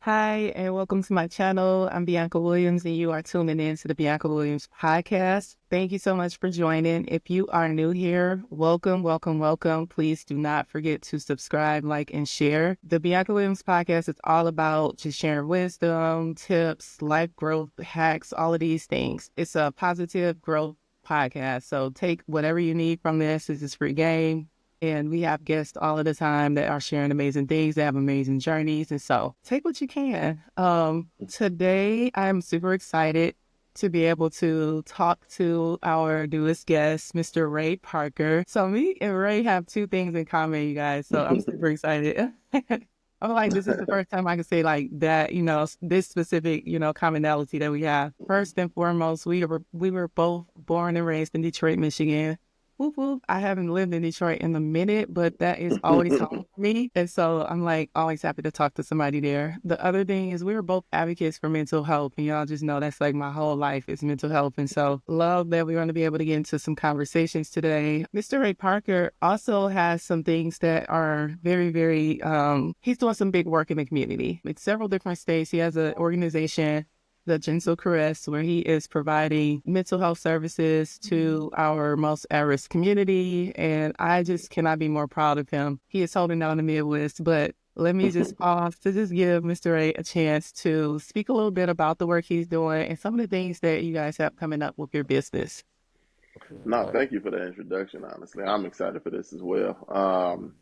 Hi, and welcome to my channel. I'm Bianca Williams, and you are tuning in to the Bianca Williams podcast. Thank you so much for joining. If you are new here, welcome, welcome, welcome. Please do not forget to subscribe, like, and share. The Bianca Williams podcast is all about just sharing wisdom, tips, life growth hacks, all of these things. It's a positive growth podcast. So take whatever you need from this. This is free game. And we have guests all of the time that are sharing amazing things. They have amazing journeys. And so take what you can. Today, I'm super excited to be able to talk to our newest guest, Mr. Ray Parker. So me and Ray have two things in common, you guys. So I'm super excited. I'm like, this is the first time I can say like that, this specific, commonality that we have. First and foremost, we were both born and raised in Detroit, Michigan. Whoop, whoop. I haven't lived in Detroit in a minute, but that is always home for me. And so I'm like always happy to talk to somebody there. The other thing is we were both advocates for mental health. And y'all just know that's like my whole life is mental health. And so love that we're going to be able to get into some conversations today. Mr. Ray Parker also has some things that are very, very, he's doing some big work in the community. In several different states, he has an organization, the Gentle Caress, where he is providing mental health services to our most at-risk community. And I just cannot be more proud of him. He is holding down the Midwest, but let me just pause to just give Mr. Ray a chance to speak a little bit about the work he's doing and some of the things that you guys have coming up with your business. No, thank you for the introduction. Honestly, I'm excited for this as well.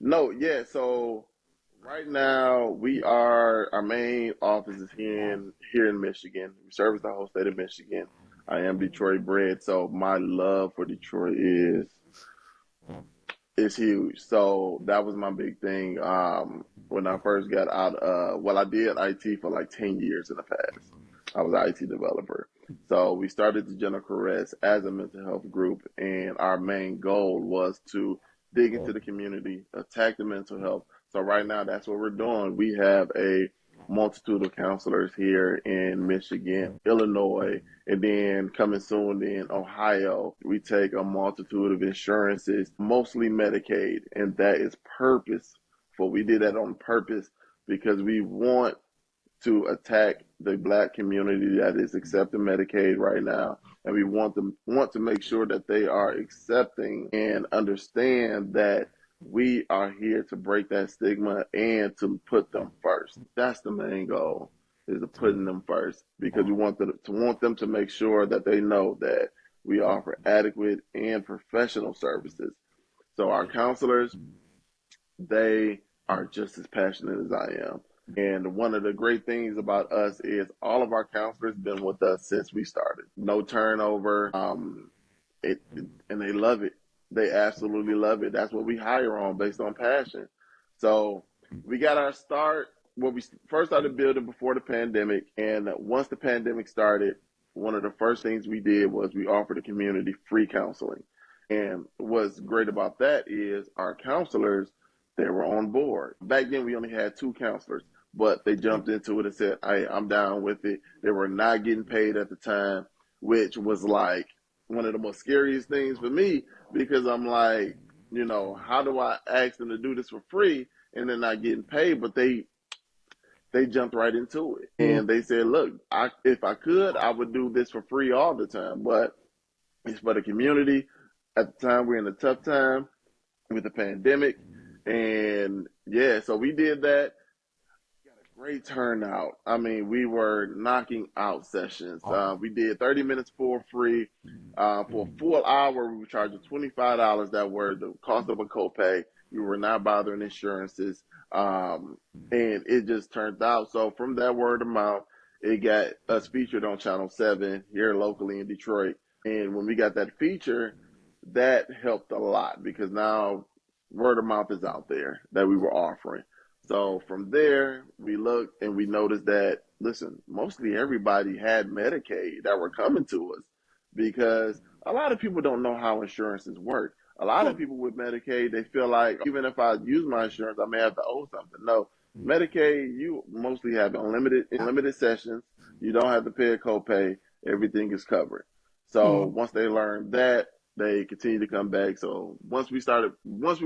No, yeah. So right now our main office is here in Michigan. We service the whole state of Michigan. I am Detroit bred, so my love for Detroit is huge. So that was my big thing. When I first got out, well, I did IT for like 10 years in the past. I was an IT developer. So we started the General Caress as a mental health group, and our main goal was to dig into the community, attack the mental health. So right now, that's what we're doing. We have a multitude of counselors here in Michigan, Illinois, and then coming soon in Ohio. We take a multitude of insurances, mostly Medicaid, and that is purposeful. We did that on purpose because we want to attack the Black community that is accepting Medicaid right now, and we want to make sure that they are accepting and understand that we are here to break that stigma and to put them first. That's the main goal, is to putting them first, because we want them to make sure that they know that we offer adequate and professional services. So our counselors, they are just as passionate as I am. And one of the great things about us is all of our counselors been with us since we started. No turnover. And they love it. They absolutely love it. That's what we hire on, based on passion. So we got our start when we first started building before the pandemic. And once the pandemic started, one of the first things we did was we offered the community free counseling. And what's great about that is our counselors, they were on board. Back then, we only had two counselors, but they jumped into it and said, "Hey, I'm down with it." They were not getting paid at the time, which was like one of the most scariest things for me, because I'm like, how do I ask them to do this for free and they're not getting paid? But they jumped right into it, and they said, "Look, if I could, I would do this for free all the time, but it's for the community." At the time, we're in a tough time with the pandemic, and yeah, so we did that. Got a great turnout. I mean, we were knocking out sessions. We did 30 minutes for free. For a full hour, we were charging $25. That were the cost of a copay. We were not bothering insurances. And it just turned out. So from that word of mouth, it got us featured on Channel 7 here locally in Detroit. And when we got that feature, that helped a lot, because now word of mouth is out there that we were offering. So from there, we looked and we noticed that, listen, mostly everybody had Medicaid that were coming to us, because a lot of people don't know how insurances work. A lot of people with Medicaid, they feel like even if I use my insurance, I may have to owe something. No, Medicaid, you mostly have unlimited sessions. You don't have to pay a copay. Everything is covered. So once they learned that, they continue to come back. So once we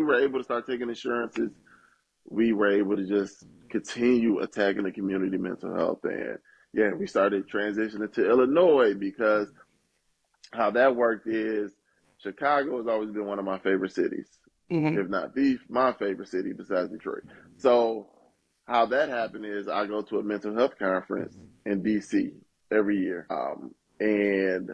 were able to start taking insurances, we were able to just continue attacking the community mental health. And yeah, we started transitioning to Illinois because how that worked is Chicago has always been one of my favorite cities, Hmm. if not my favorite city besides Detroit. So how that happened is I go to a mental health conference in DC every year. And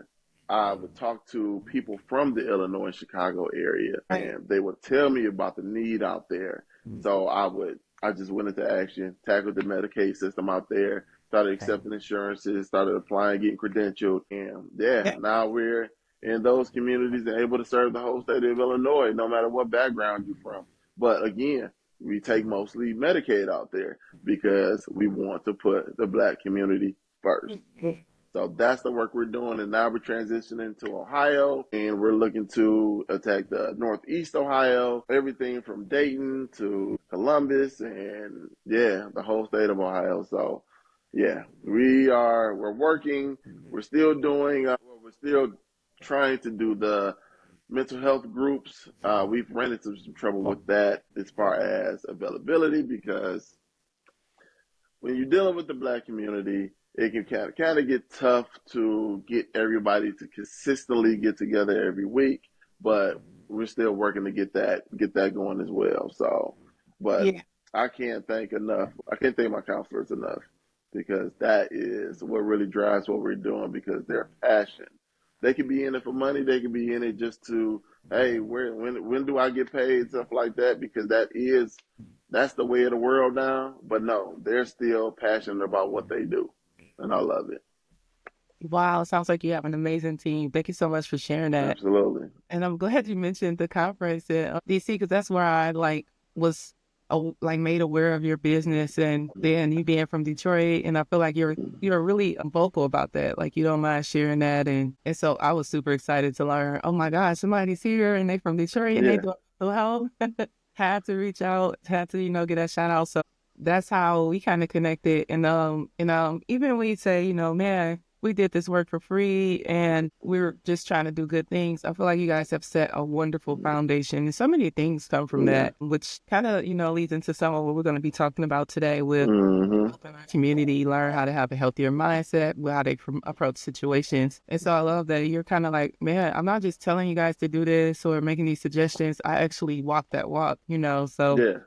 I would talk to people from the Illinois and Chicago area, Right. and they would tell me about the need out there. So I just went into action, tackled the Medicaid system out there, started accepting insurances, started applying, getting credentialed, and yeah, Yeah. now we're in those communities and able to serve the whole state of Illinois, no matter what background you're from. But again, we take mostly Medicaid out there because we want to put the black community first. So that's the work we're doing. And now we're transitioning to Ohio and we're looking to attack the Northeast Ohio, everything from Dayton to Columbus and yeah, the whole state of Ohio. So yeah, we're working, we're still doing, we're still trying to do the mental health groups. We've run into some trouble with that as far as availability because when you're dealing with the black community, it can kind of get tough to get everybody to consistently get together every week. But we're still working to get that going as well. So, but Yeah. I can't thank enough. I can't thank my counselors enough because that is what really drives what we're doing because their passion. They could be in it for money. They could be in it just to, hey, when do I get paid, stuff like that, because that's the way of the world now. But no, they're still passionate about what they do, and I love it. Wow. Sounds like you have an amazing team. Thank you so much for sharing that. Absolutely. And I'm glad you mentioned the conference in DC because that's where I like was like made aware of your business, and then you being from Detroit, and I feel like you're really vocal about that. Like you don't mind sharing that, and so I was super excited to learn. Oh my gosh, somebody's here, and they from Detroit, and they Yeah. do well. Had to reach out, had to get that shout out. So that's how we kind of connected. And even when you say, man, we did this work for free and we're just trying to do good things. I feel like you guys have set a wonderful foundation. And so many things come from Yeah. that, which kind of, leads into some of what we're going to be talking about today with Mm-hmm. helping our community learn how to have a healthier mindset, how they approach situations. And so I love that you're kind of like, man, I'm not just telling you guys to do this or making these suggestions. I actually walk that walk. So Yeah.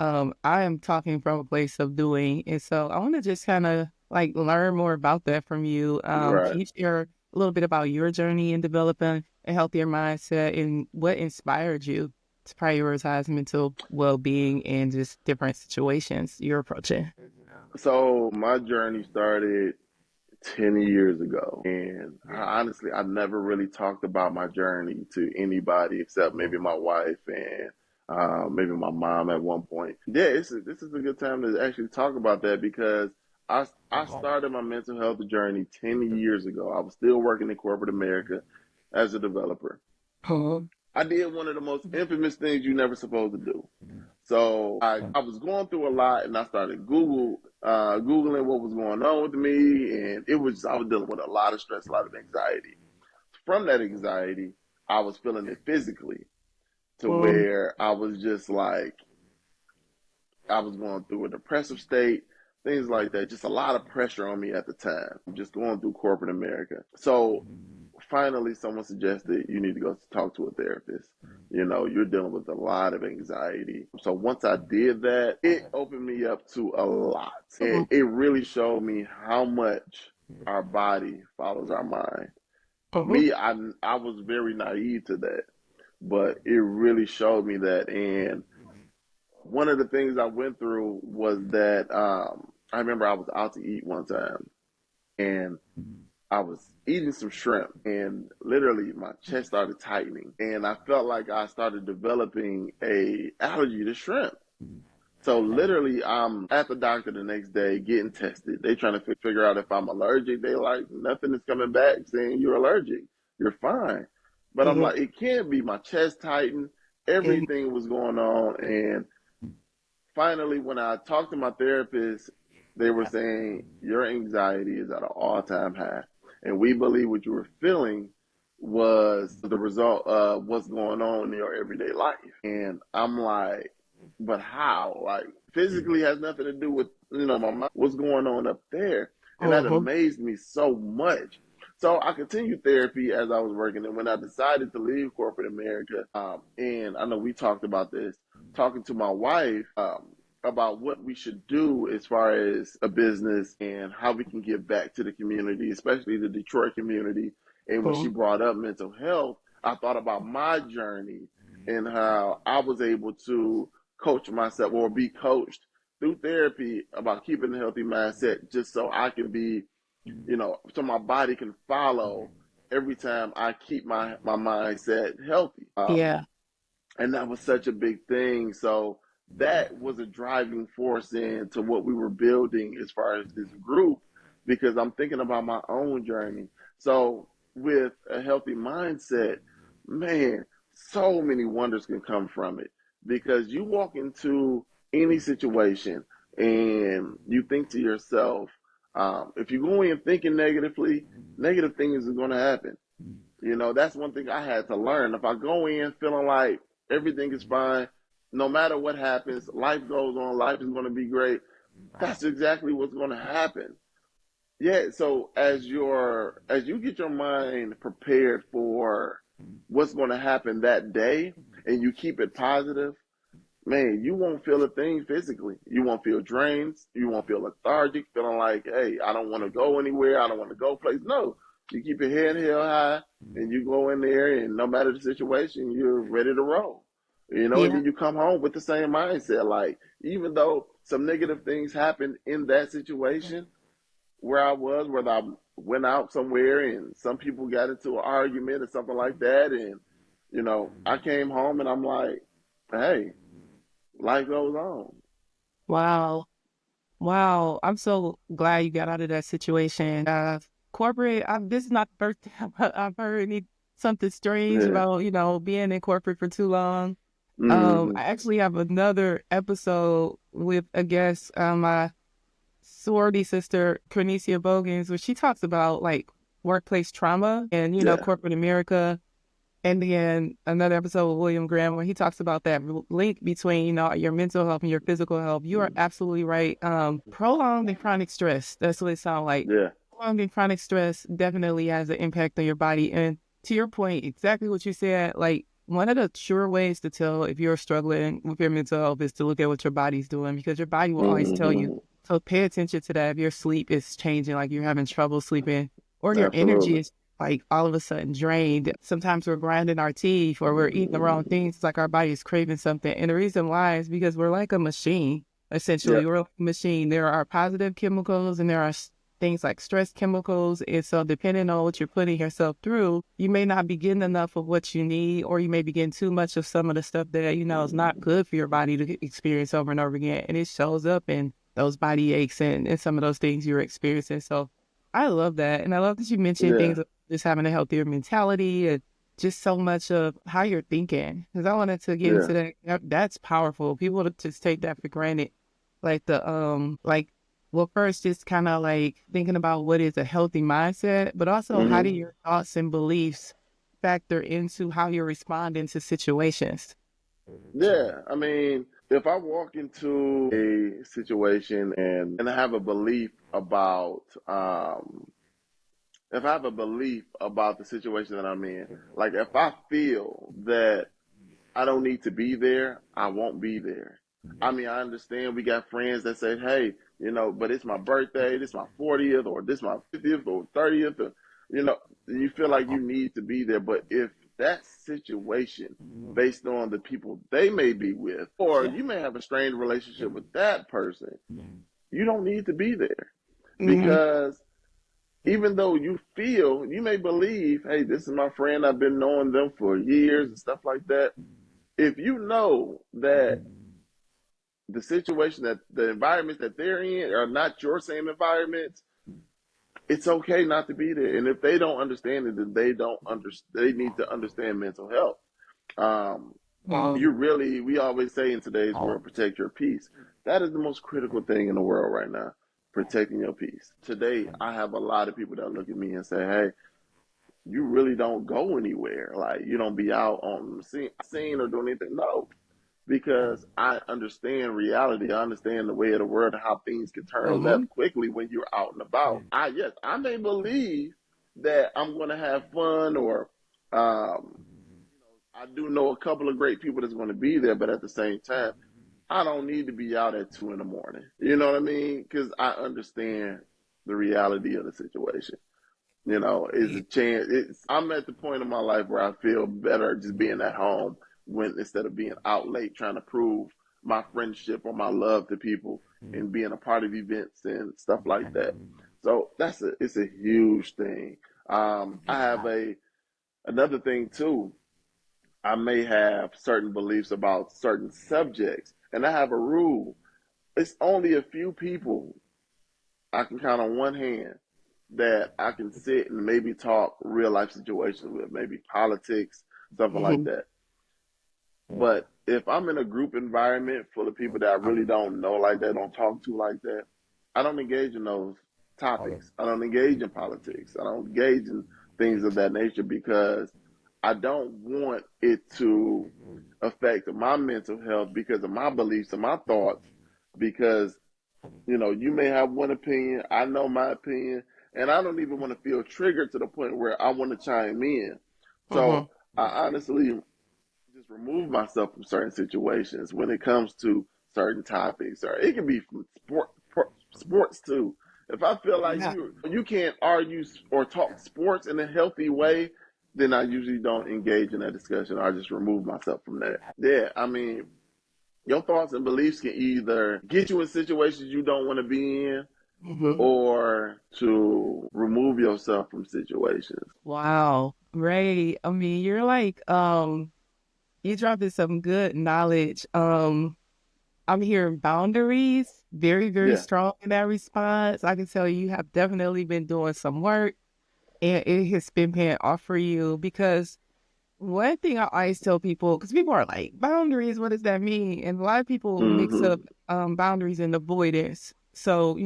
I am talking from a place of doing. And so I want to just kind of like learn more about that from you. Right. Can you share a little bit about your journey in developing a healthier mindset and what inspired you to prioritize mental well-being in just different situations you're approaching? So my journey started 10 years ago. And I never really talked about my journey to anybody except maybe my wife and maybe my mom at one point. Yeah, this is a good time to actually talk about that because I started my mental health journey 10 years ago. I was still working in corporate America as a developer. Oh, I did one of the most infamous things you're never supposed to do. So I was going through a lot and I started Googling what was going on with me and I was dealing with a lot of stress, a lot of anxiety. From that anxiety, I was feeling it physically to um, where I was just like I was going through a depressive state, things like that. Just a lot of pressure on me at the time, just going through corporate America. So finally, someone suggested you need to go talk to a therapist. You're dealing with a lot of anxiety. So once I did that, it opened me up to a lot. And um, it really showed me how much our body follows our mind. um, Me, I was very naive to that, but it really showed me that. And one of the things I went through was that I remember I was out to eat one time and I was eating some shrimp and literally my chest started tightening and I felt like I started developing a allergy to shrimp. So literally I'm at the doctor the next day getting tested. They trying to figure out if I'm allergic. They like nothing is coming back saying you're allergic. You're fine. But I'm um, like, it can't be. My chest tightened. Everything was going on and finally, when I talked to my therapist, they were saying your anxiety is at an all-time high, and we believe what you were feeling was the result of what's going on in your everyday life. And I'm like, but how? Like physically has nothing to do with my mind. What's going on up there? And that Mm-hmm. amazed me so much. So I continued therapy as I was working, and when I decided to leave corporate America, and I know we talked about this, talking to my wife about what we should do as far as a business and how we can give back to the community, especially the Detroit community. And when she brought up mental health, I thought about my journey and how I was able to coach myself or be coached through therapy about keeping a healthy mindset just so I can be, so my body can follow every time I keep my mindset healthy. Yeah. And that was such a big thing. So that was a driving force into what we were building as far as this group, because I'm thinking about my own journey. So with a healthy mindset, man, so many wonders can come from it, because you walk into any situation and you think to yourself, if you go in thinking negatively, negative things are going to happen. That's one thing I had to learn. If I go in feeling like everything is fine, no matter what happens, life goes on, life is going to be great, that's exactly what's going to happen. Yeah, so as you get your mind prepared for what's going to happen that day and you keep it positive, man, you won't feel a thing physically. You won't feel drained. You won't feel lethargic, feeling like, hey, I don't want to go anywhere. I don't want to go place. No, you keep your head held high and you go in there, and no matter the situation, you're ready to roll. And Yeah. then you come home with the same mindset. Like, even though some negative things happened in that situation where I was, whether I went out somewhere and some people got into an argument or something like that, and, I came home and I'm like, hey, life goes on. Wow. Wow. I'm so glad you got out of that situation. Corporate, this is not the first time I've heard something strange Yeah. about, being in corporate for too long. Hmm. I actually have another episode with a guest, my sorority sister, Cornesia Bogans, where she talks about like workplace trauma and, Yeah. corporate America. And then another episode with William Graham where he talks about that link between, your mental health and your physical health. You are absolutely right. Prolonged and chronic stress. That's what it sounds like. Yeah. Prolonged and chronic stress definitely has an impact on your body. And to your point, exactly what you said, like one of the sure ways to tell if you're struggling with your mental health is to look at what your body's doing, because your body will always tell you. Hmm. So pay attention to that. If your sleep is changing, like you're having trouble sleeping, or your energy Absolutely. is like all of a sudden drained. Sometimes we're grinding our teeth or we're eating the wrong things. It's like our body is craving something. And the reason why is because we're like a machine, Yeah. essentially. We're like a machine. There are positive chemicals and there are things like stress chemicals. And so depending on what you're putting yourself through, you may not be getting enough of what you need, or you may be getting too much of some of the stuff that, is not good for your body to experience over and over again. And it shows up in those body aches and some of those things you're experiencing. So I love that. And I love that you mentioned Yeah. things like just having a healthier mentality and just so much of how you're thinking. Because I wanted to get Yeah. into that. That's powerful. People just take that for granted. Like well, first, just kind of like thinking about what is a healthy mindset, but also how do Hmm. your thoughts and beliefs factor into how you're responding to situations? Yeah. I mean, if I walk into a situation and I have a belief about if I have a belief about the situation that I'm in, like if I feel that I don't need to be there, I won't be there. I mean, I understand we got friends that say, hey, but it's my birthday, this my 40th, or this my 50th or 30th, or, you know, you feel like you need to be there. But if that situation, based on the people they may be with, or Yeah. you may have a strained relationship with that person, you don't need to be there. Mm-hmm. Because even though you may believe, hey, this is my friend, I've been knowing them for years and stuff like that, if you know that the situation, that the environments that they're in are not your same environments, it's okay not to be there. And if they don't understand it, then they don't understand. They need to understand mental health. Um, we always say in today's world, protect your peace. That is the most critical thing in the world right now, protecting your peace. Today, I have a lot of people that look at me and say, hey, you really don't go anywhere. Like, you don't be out on the scene or doing anything. No, because I understand reality. I understand the way of the world and how things can turn Mm-hmm. left quickly when you're out and about. Yes, I may believe that I'm going to have fun, or um, I do know a couple of great people that's going to be there, but at the same time, I don't need to be out at 2 in the morning. You know what I mean? Because I understand the reality of the situation. Is a chance. I'm at the point in my life where I feel better just being at home when instead of being out late trying to prove my friendship or my love to people and being a part of events and stuff like that. So it's a huge thing. I have a another thing too. I may have certain beliefs about certain subjects, and I have a rule. It's only a few people I can count on one hand that I can sit and maybe talk real life situations with, maybe politics, something like Mm-hmm. that. But if I'm in a group environment full of people that I really don't know like that, don't talk to like that, I don't engage in those topics. I don't engage in politics. I don't engage in things of that nature because I don't want it to affect my mental health because of my beliefs and my thoughts. Because you may have one opinion, I know my opinion, and I don't even want to feel triggered to the point where I want to chime in. Mm-hmm. So I honestly just remove myself from certain situations when it comes to certain topics, or it can be from sports too. If I feel like Yeah. you can't argue or talk sports in a healthy way, then I usually don't engage in that discussion. I just remove myself from that. Yeah, I mean, your thoughts and beliefs can either get you in situations you don't want to be in Mm-hmm. or to remove yourself from situations. Wow. Ray, I mean, you're like, you dropping some good knowledge. I'm hearing boundaries, very, very Yeah. strong in that response. I can tell you have definitely been doing some work and it has been paying off for you because one thing I always tell people, because people are like, boundaries, what does that mean? And a lot of people mix Mm-hmm. up boundaries and avoidance. So,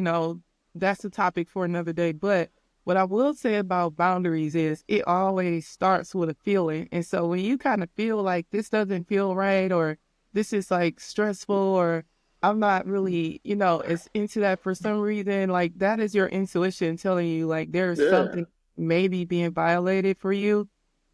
that's a topic for another day. But what I will say about boundaries is it always starts with a feeling. And so when you kind of feel like this doesn't feel right, or this is like stressful, or I'm not really, as into that for some reason, like that is your intuition telling you like there's Yeah. something maybe being violated for you,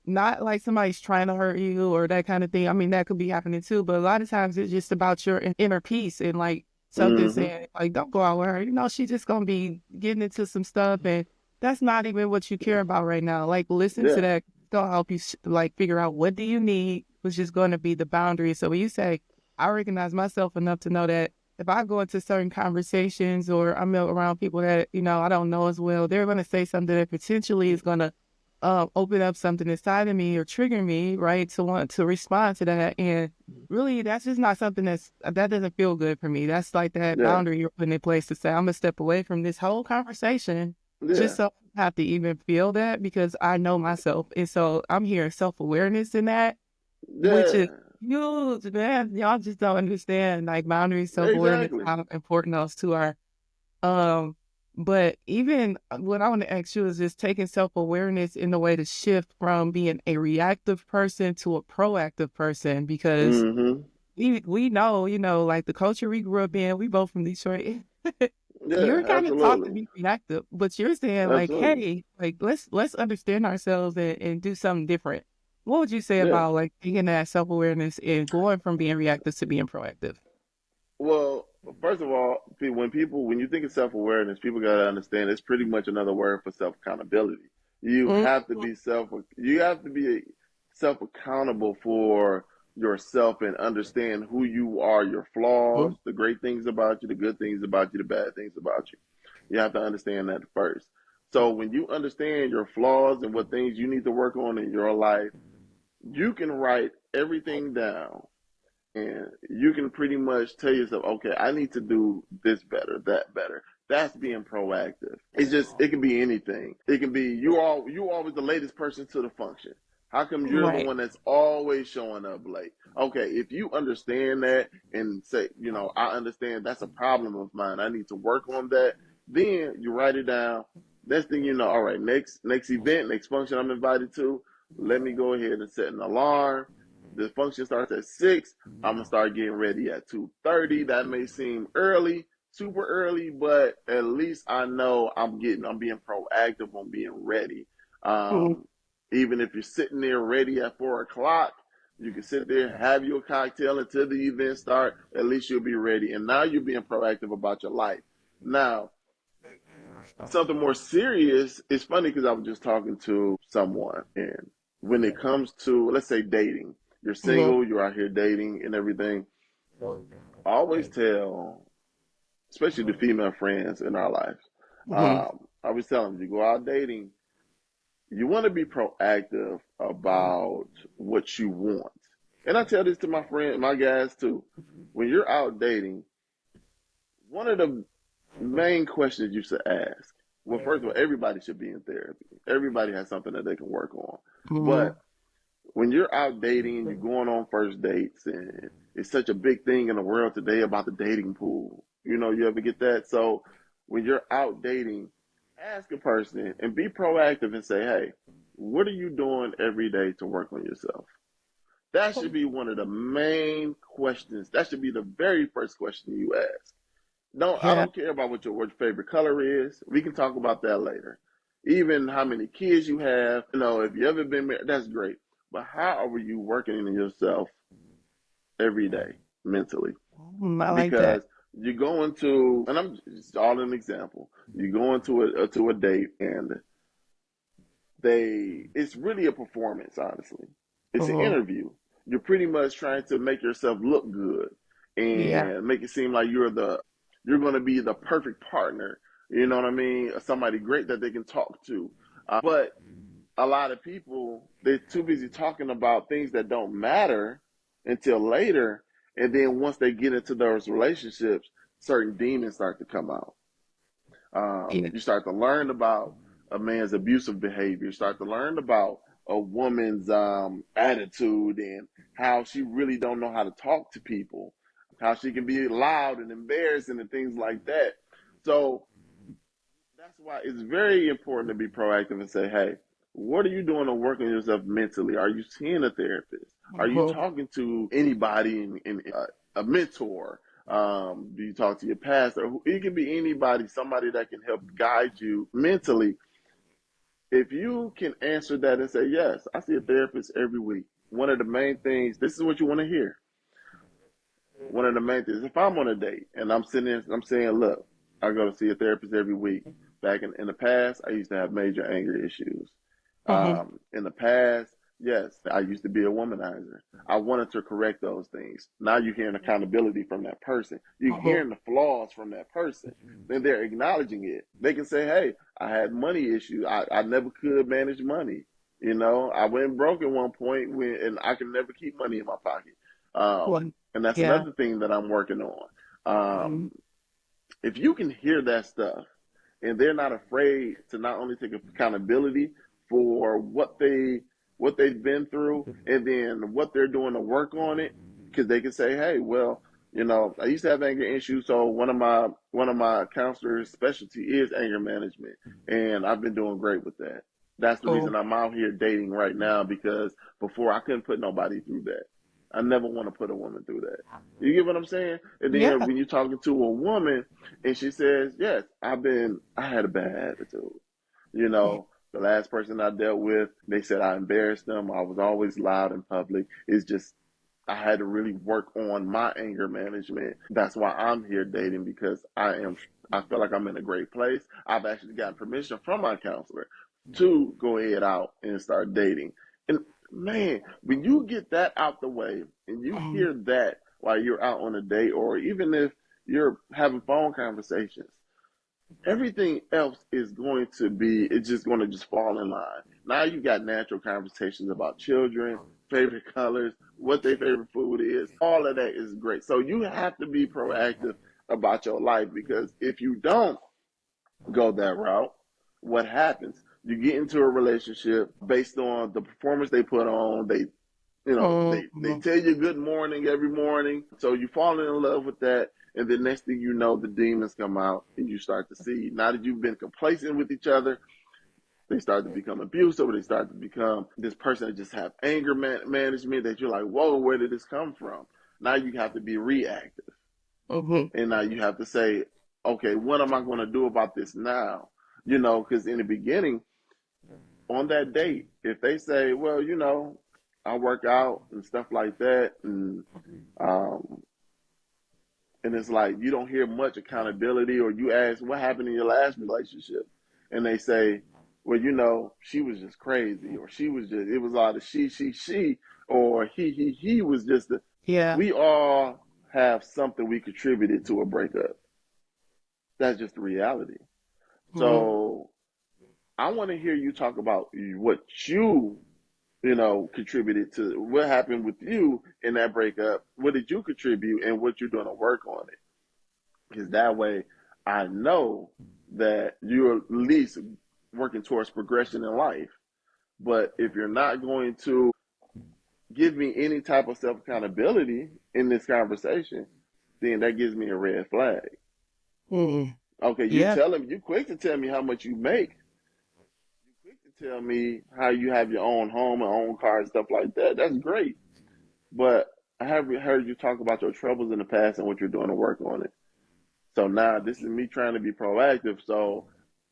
not like somebody's trying to hurt you or that kind of thing. I mean, that could be happening too, but a lot of times it's just about your inner peace and like something Mm-hmm. saying, like, don't go out with her. She's just going to be getting into some stuff and that's not even what you care about right now. Like, listen to Yeah. that. They'll help you like figure out what do you need, which is going to be the boundary. So when you say, I recognize myself enough to know that if I go into certain conversations or I'm around people that, I don't know as well, they're going to say something that potentially is going to open up something inside of me or trigger me, right, to want to respond to that. And really, that's just not something that doesn't feel good for me. That's like that Yeah. boundary you're putting in place to say, I'm gonna step away from this whole conversation just Yeah. so I have to even feel that because I know myself. And so I'm hearing self-awareness in that, which is Yeah. huge, man. Y'all just don't understand like boundaries, self-awareness, Exactly. how important those two are. um, but even what I want to ask you is just taking self-awareness in the way to shift from being a reactive person to a proactive person because Mm-hmm. we know, like the culture we grew up in, we both from Detroit. Yeah. You're kind of taught to Absolutely. be reactive, but you're saying like, Absolutely. hey, like let's understand ourselves and do something different. What would you say Yeah. about like taking that self-awareness and going from being reactive to being proactive? Well, first of all, when you think of self awareness, people gotta understand it's pretty much another word for self accountability. You Mm-hmm. have to be you have to be self accountable for yourself and understand who you are, your flaws, the great things about you, the good things about you, the bad things about you. You have to understand that first. So when you understand your flaws and what things you need to work on in your life, you can write everything down and you can pretty much tell yourself, okay, I need to do this better, that better. That's being proactive. It can be anything. It can be you always the latest person to the function. How come you're the Right. one that's always showing up late? Okay, if you understand that and say, I understand that's a problem of mine. I need to work on that. Then you write it down. Next thing you know, all right, next event, next function I'm invited to, let me go ahead and set an alarm, the function starts at 6. I'm gonna start getting ready at 2:30. That may seem early, super early, but at least I know I'm being proactive on being ready. Mhm. Um, Even if you're sitting there ready at 4 o'clock, you can sit there, have your cocktail until the event start. At least you'll be ready, and now you're being proactive about your life. Now, something more serious. It's funny because I was just talking to someone, and when it comes to, let's say, dating, you're Mhm. single, you're out here dating and everything. I always tell, especially the female friends in our lives, Mhm. I always tell them, you go out dating, you want to be proactive about what you want. And I tell this to my friend, my guys too. When you're out dating, one of the main questions you should ask. Well, first of all, everybody should be in therapy. Everybody has something that they can work on. Mhm. But when you're out dating and you're going on first dates, and it's such a big thing in the world today about the dating pool. You ever get that? So when you're out dating, ask a person and be proactive and say, hey, what are you doing every day to work on yourself? That should be one of the main questions. That should be the very first question you ask. No, I Yeah. don't care about what your favorite color is. We can talk about that later. Even how many kids you have. If you ever been married, that's great. But how are you working on yourself every day mentally? I like that. Because you go into, and I'm just all an example. You go into a date, and it's really a performance. Honestly, it's an Mhm. interview. You're pretty much trying to make yourself look good Yeah. and make it seem like you're going to be the perfect partner. You know what I mean? Somebody great that they can talk to. But a lot of people, they're too busy talking about things that don't matter until later. And then once they get into those relationships, certain demons start to come out. Yeah. You start to learn about a man's abusive behavior. You start to learn about a woman's attitude and how she really don't know how to talk to people, how she can be loud and embarrassing and things like that. So that's why it's very important to be proactive and say, hey, what are you doing to work on yourself mentally? Are you seeing a therapist? Are you Mhm. talking to anybody a mentor? Do you talk to your pastor? It can be anybody, somebody that can help guide you mentally. If you can answer that and say, yes, I see a therapist every week. One of the main things, this is what you want to hear. One of the main things, if I'm on a date and I'm sitting there, I'm saying, look, I go to see a therapist every week. Back in the past, I used to have major anger issues. Mhm. In the past, yes, I used to be a womanizer. I wanted to correct those things. Now you're hearing accountability from that person. You're Mhm. hearing the flaws from that person. Then they're acknowledging it. They can say, hey, I had money issues. I never could manage money. I went broke at one point and I can never keep money in my pocket. Well, And that's yeah. another thing that I'm working on. Mhm. If you can hear that stuff and they're not afraid to not only take accountability for what they've been through and then what they're doing to work on it, because they can say, hey, well, I used to have anger issues, so one of my counselors' specialty is anger management, and I've been doing great with that. That's the reason Cool. I'm out here dating right now, because before I couldn't put nobody through that. I never want to put a woman through that. You get what I'm saying? And then Yeah. when you're talking to a woman and she says, yes, I had a bad attitude. The last person I dealt with, they said I embarrassed them. I was always loud in public. It's just, I had to really work on my anger management. That's why I'm here dating, because I feel like I'm in a great place. I've actually gotten permission from my counselor to go ahead out and start dating. And man, when you get that out the way and you Mhm. hear that while you're out on a date, or even if you're having phone conversations, everything else is going to be, it's just going to just fall in line. Now you got natural conversations about children, favorite colors, what their favorite food is. All of that is great. So you have to be proactive about your life, because if you don't go that route, what happens? You get into a relationship based on the performance they put on. They Mhm. tell you good morning every morning. So you fall in love with that. And the next thing you know, the demons come out and you start to see, now that you've been complacent with each other, They start to become abusive, or they start to become this person that just have anger management that you're like, whoa, where did this come from? Now you have to be reactive. Mm-hmm. And now you have to say, okay, what am I going to do about this now? Because in the beginning, on that date, if they say, well, I work out and stuff like that, um, and it's like you don't hear much accountability, or you ask what happened in your last relationship, and they say, well, she was just crazy, or it was all the she, or he was just the. Yeah. We all have something we contributed to a breakup. That's just the reality. Mm-hmm. So I want to hear you talk about what contributed to what happened with you in that breakup. What did you contribute, and what you're doing to work on it? Because that way, I know that you're at least working towards progression in life. But if you're not going to give me any type of self accountability in this conversation, then that gives me a red flag. Mm-hmm. Okay, Yeah. you quick to tell me how much you make. You quick to tell me how you have your own home and own car and stuff like that. That's great. But I have heard you talk about your troubles in the past and what you're doing to work on it. So now this is me trying to be proactive. So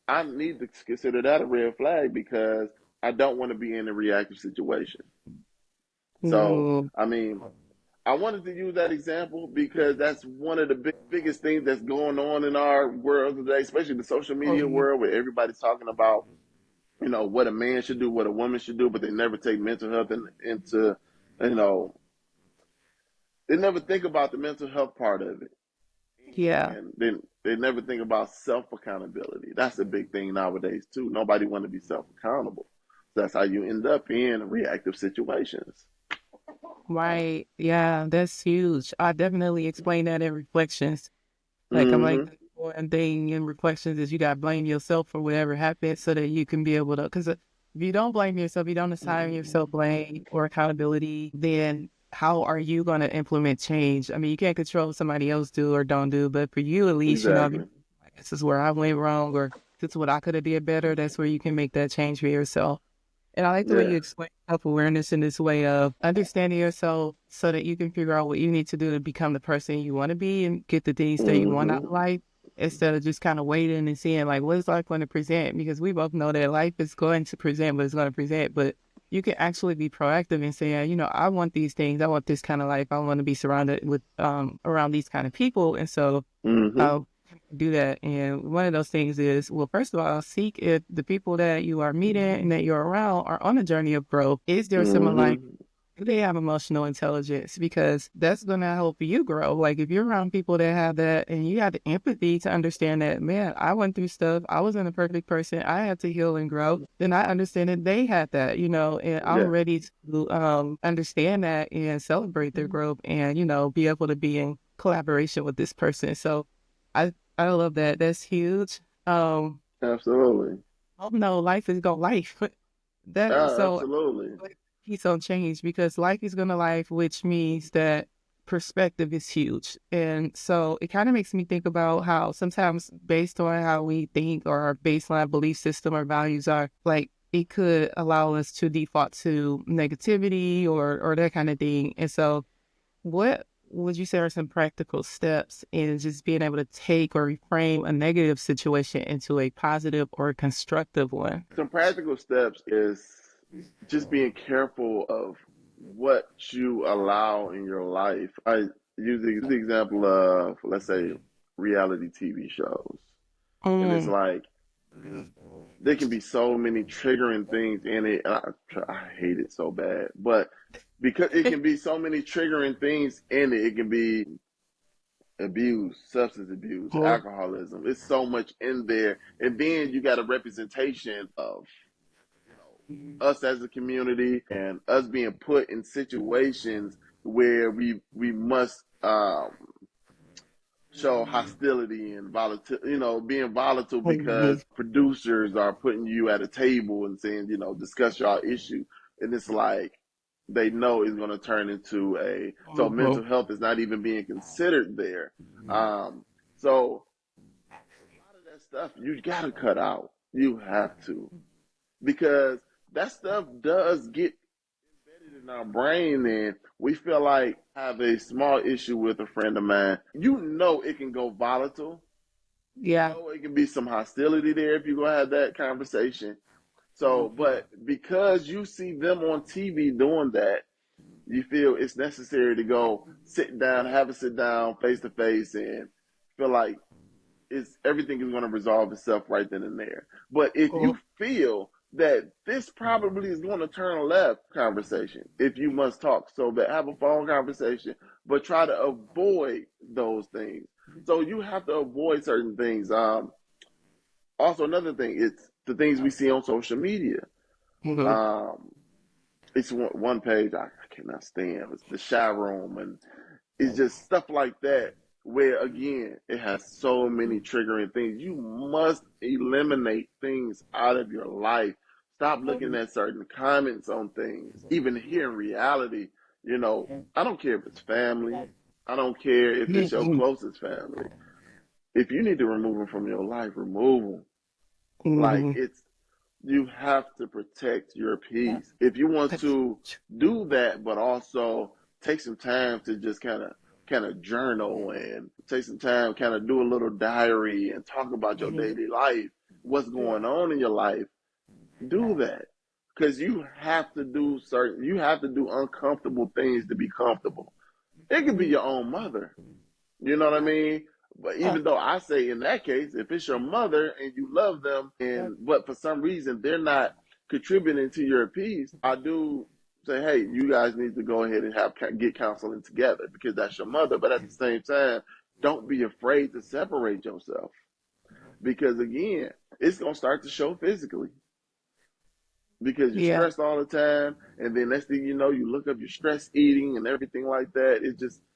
I need to consider that a red flag, because I don't want to be in a reactive situation. So, Mm-hmm. I mean, I wanted to use that example because that's one of the biggest things that's going on in our world today, especially the social media Mm-hmm. world, where everybody's talking about, what a man should do, what a woman should do, but they never take mental health into, you know, they never think about the mental health part of it. Yeah. And then they never think about self accountability. That's a big thing nowadays too. Nobody want to be self accountable. So that's how you end up in reactive situations. Right. Yeah, that's huge. I definitely explain that in reflections. Like I'm like Mm-hmm. the one thing in reflections is you gotta blame yourself for whatever happened so that you can be able to. Because if you don't blame yourself, you don't assign yourself blame or accountability, then how are you going to implement change? I mean, you can't control what somebody else do or don't do, but for you at least, if you, Exactly. this is where I went wrong, or this is what I could have did better. That's where you can make that change for yourself. And I like the way Yeah. you explain self-awareness in this way of understanding yourself so that you can figure out what you need to do to become the person you want to be and get the things that you want out of Mm-hmm. life instead of just kind of waiting and seeing like what is life going to present, because we both know that life is going to present what it's going to present, but you can actually be proactive and say, I want these things, I want this kind of life, I want to be surrounded with around these kind of people, and so Mm-hmm. how do that. And one of those things is, well, first of all, seek if the people that you are meeting and that you're around are on a journey of growth. Is there some alignment? Mm-hmm. Do they have emotional intelligence? Because that's going to help you grow. Like if you're around people that have that and you have the empathy to understand that, man, I went through stuff. I wasn't a perfect person. I had to heal and grow. Then I understand that they had that, and I'm Yeah. ready to understand that and celebrate their growth and, be able to be in collaboration with this person. So I love that. That's huge. Absolutely. Oh no, life is gonna life. That so Absolutely. like, he's on change because life is gonna life, which means that perspective is huge. And so it kind of makes me think about how sometimes based on how we think or our baseline belief system or values are, like it could allow us to default to negativity or that kind of thing. And so what would you say are some practical steps in just being able to take or reframe a negative situation into a positive or constructive one? Some practical steps is just being careful of what you allow in your life. I use the example of, let's say, reality TV shows. And it's Mm, like, there can be so many triggering things in it. And I hate it so bad. But because it can be so many triggering things in it, it can be abuse, substance abuse, mm, alcoholism. It's so much in there. And then you got a representation of us as a community and us being put in situations where we must show hostility and volatile, being volatile mm, because producers are putting you at a table and saying, discuss your issue. And it's like they know it's going to turn into so mm, mental health is not even being considered there. So a lot of that stuff you got to cut out. You have to. because that stuff does get embedded in our brain, and we feel like have a small issue with a friend of mine. You know it can go volatile. You Yeah. know it can be some hostility there if you go have that conversation. So, but because you see them on TV doing that, you feel it's necessary to go sit down, have a sit down face to face, and feel like it's everything is going to resolve itself right then and there. But if you feel that this probably is going to turn left conversation, if you must talk so bad, have a phone conversation, but try to avoid those things. So you have to avoid certain things. Also, another thing, it's the things we see on social media. Mm-hmm. Um, it's one page I cannot stand. It's the shy room, and it's just stuff like that. Where again, it has so many triggering things. You must eliminate things out of your life. Stop looking at certain comments on things. Even here in reality, you know, I don't care if it's family. I don't care if it's your closest family. If you need to remove them from your life, remove them. Like Mm-hmm. it's you have to protect your peace. If you want to do that, but also take some time to just kind of journal and take some time, kind of do a little diary and talk about your daily life, what's going on in your life, do that. Because you have to do uncomfortable things to be comfortable. It could be your own mother. You know what I mean? But even though I say in that case, if it's your mother and you love them, and but for some reason they're not contributing to your peace, I do say, hey, you guys need to go ahead and get counseling together because that's your mother. But at the same time, don't be afraid to separate yourself because again, it's gonna start to show physically because you're Yeah. stressed all the time, and then next thing you know, you look up your stress eating and everything like that.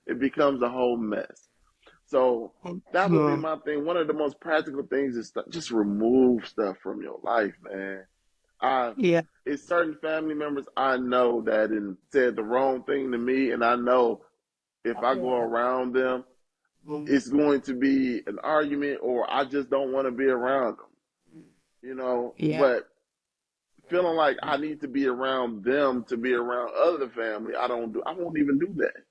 It becomes a whole mess. So that would be Mm-hmm. my thing. One of the most practical things is just remove stuff from your life, man. I Yeah. It's certain family members I know that said the wrong thing to me, and I know if I go around them, it's going to be an argument, or I just don't want to be around them. You know, Yeah. but feeling like I need to be around them to be around other family, I won't even do that.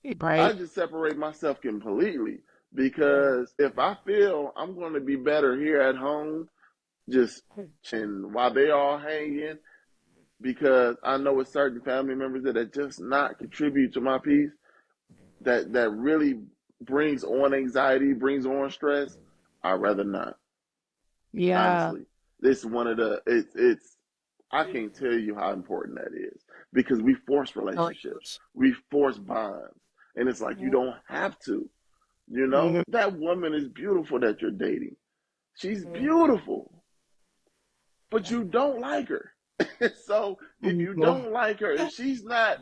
I Right. just separate myself completely because if I feel I'm going to be better here at home, just chilling while they all hanging, because I know it's certain family members that are just not contribute to my peace, that really brings on anxiety, brings on stress. I'd rather not. Yeah. Honestly, this is one of the it's I can't tell you how important that is because we force Oh, relationships, we force bonds, and it's like you don't have to. You know, mm-hmm. that woman is beautiful that you're dating. She's beautiful, but you don't like her. So if you Mm-hmm. don't like her, if she's not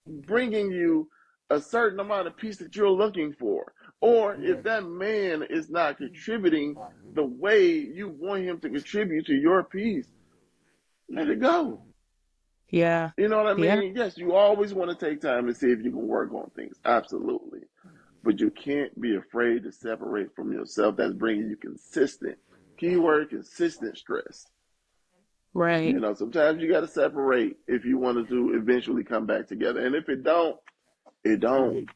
bringing you a certain amount of peace that you're looking for, or if that man is not contributing the way you want him to contribute to your peace, let it go. Yeah. You know what I Yeah. mean? Yes, you always want to take time to see if you can work on things. Absolutely. But you can't be afraid to separate from yourself. That's bringing you consistent, keyword, consistent stress. Right. You know, sometimes you got to separate if you want to eventually come back together. And if it don't, it don't. It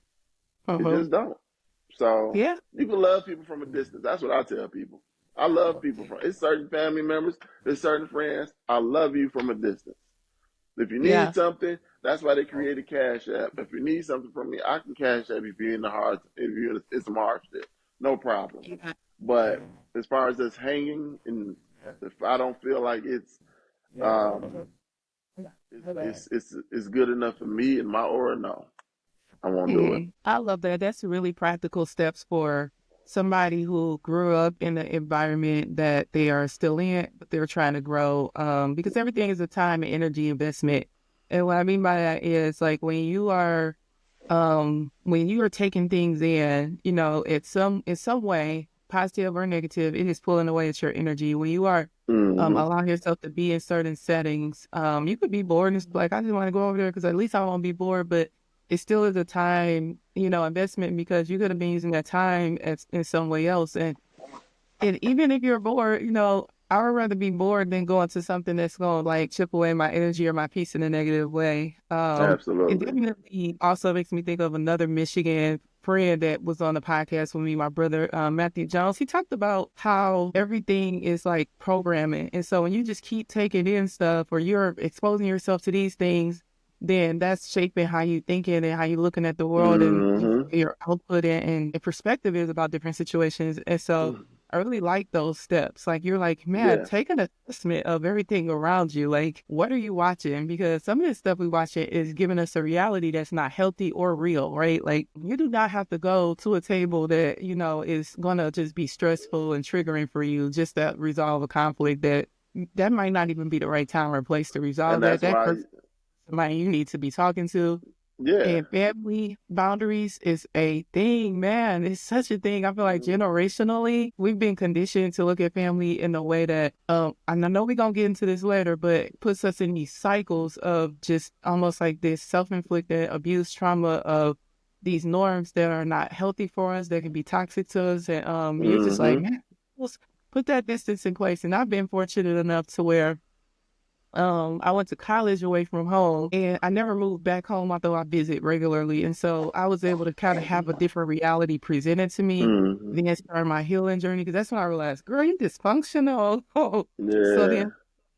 Uh-huh. just don't. So Yeah. you can love people from a distance. That's what I tell people. I love people from it's certain family members, there's certain friends. I love you from a distance. If you need Yeah. something, that's why they created Cash App. If you need something from me, I can Cash App if you're in the hard, if you're in some hardship, no problem. Yeah. But as far as us hanging, and if I don't feel like um, it's good enough for me and my aura, no, I won't do it. I love that. That's really practical steps for somebody who grew up in the environment that they are still in, but they're trying to grow. Because everything is a time and energy investment. And what I mean by that is like when you are taking things in, in some way, positive or negative, it is pulling away at your energy. When you are Hmm. allowing yourself to be in certain settings, you could be bored and it's like, I just want to go over there because at least I won't be bored, but it still is a time, investment because you could have been using that time in some way else. And even if you're bored, I would rather be bored than go into something that's going to like chip away my energy or my peace in a negative way. It Absolutely. definitely also makes me think of another Michigan friend that was on the podcast with me, my brother, Matthew Jones. He talked about how everything is like programming. And so when you just keep taking in stuff or you're exposing yourself to these things, then that's shaping how you thinking and how you looking at the world and Hmm. your output and perspective is about different situations. And so I really like those steps. Like you're like, man, Yeah. take an assessment of everything around you. Like, what are you watching? Because some of the stuff we watch is giving us a reality that's not healthy or real, right? Like you do not have to go to a table that, is gonna just be stressful and triggering for you just to resolve a conflict that might not even be the right time or place to resolve And that. that's That why, person somebody you need to be talking to. yeah. And family boundaries is a thing, man. It's such a thing. I feel like generationally, we've been conditioned to look at family in a way that, and I know we're going to get into this later, but it puts us in these cycles of just almost like this self-inflicted abuse trauma of these norms that are not healthy for us, that can be toxic to us. And you're just like, Hmm. man, let's put that distance in place. And I've been fortunate enough to where I went to college away from home and I never moved back home, although I visit regularly. And so I was able to kind of have a different reality presented to me. Hmm. Then start my healing journey because that's when I realized, girl, you're dysfunctional. So Yeah. then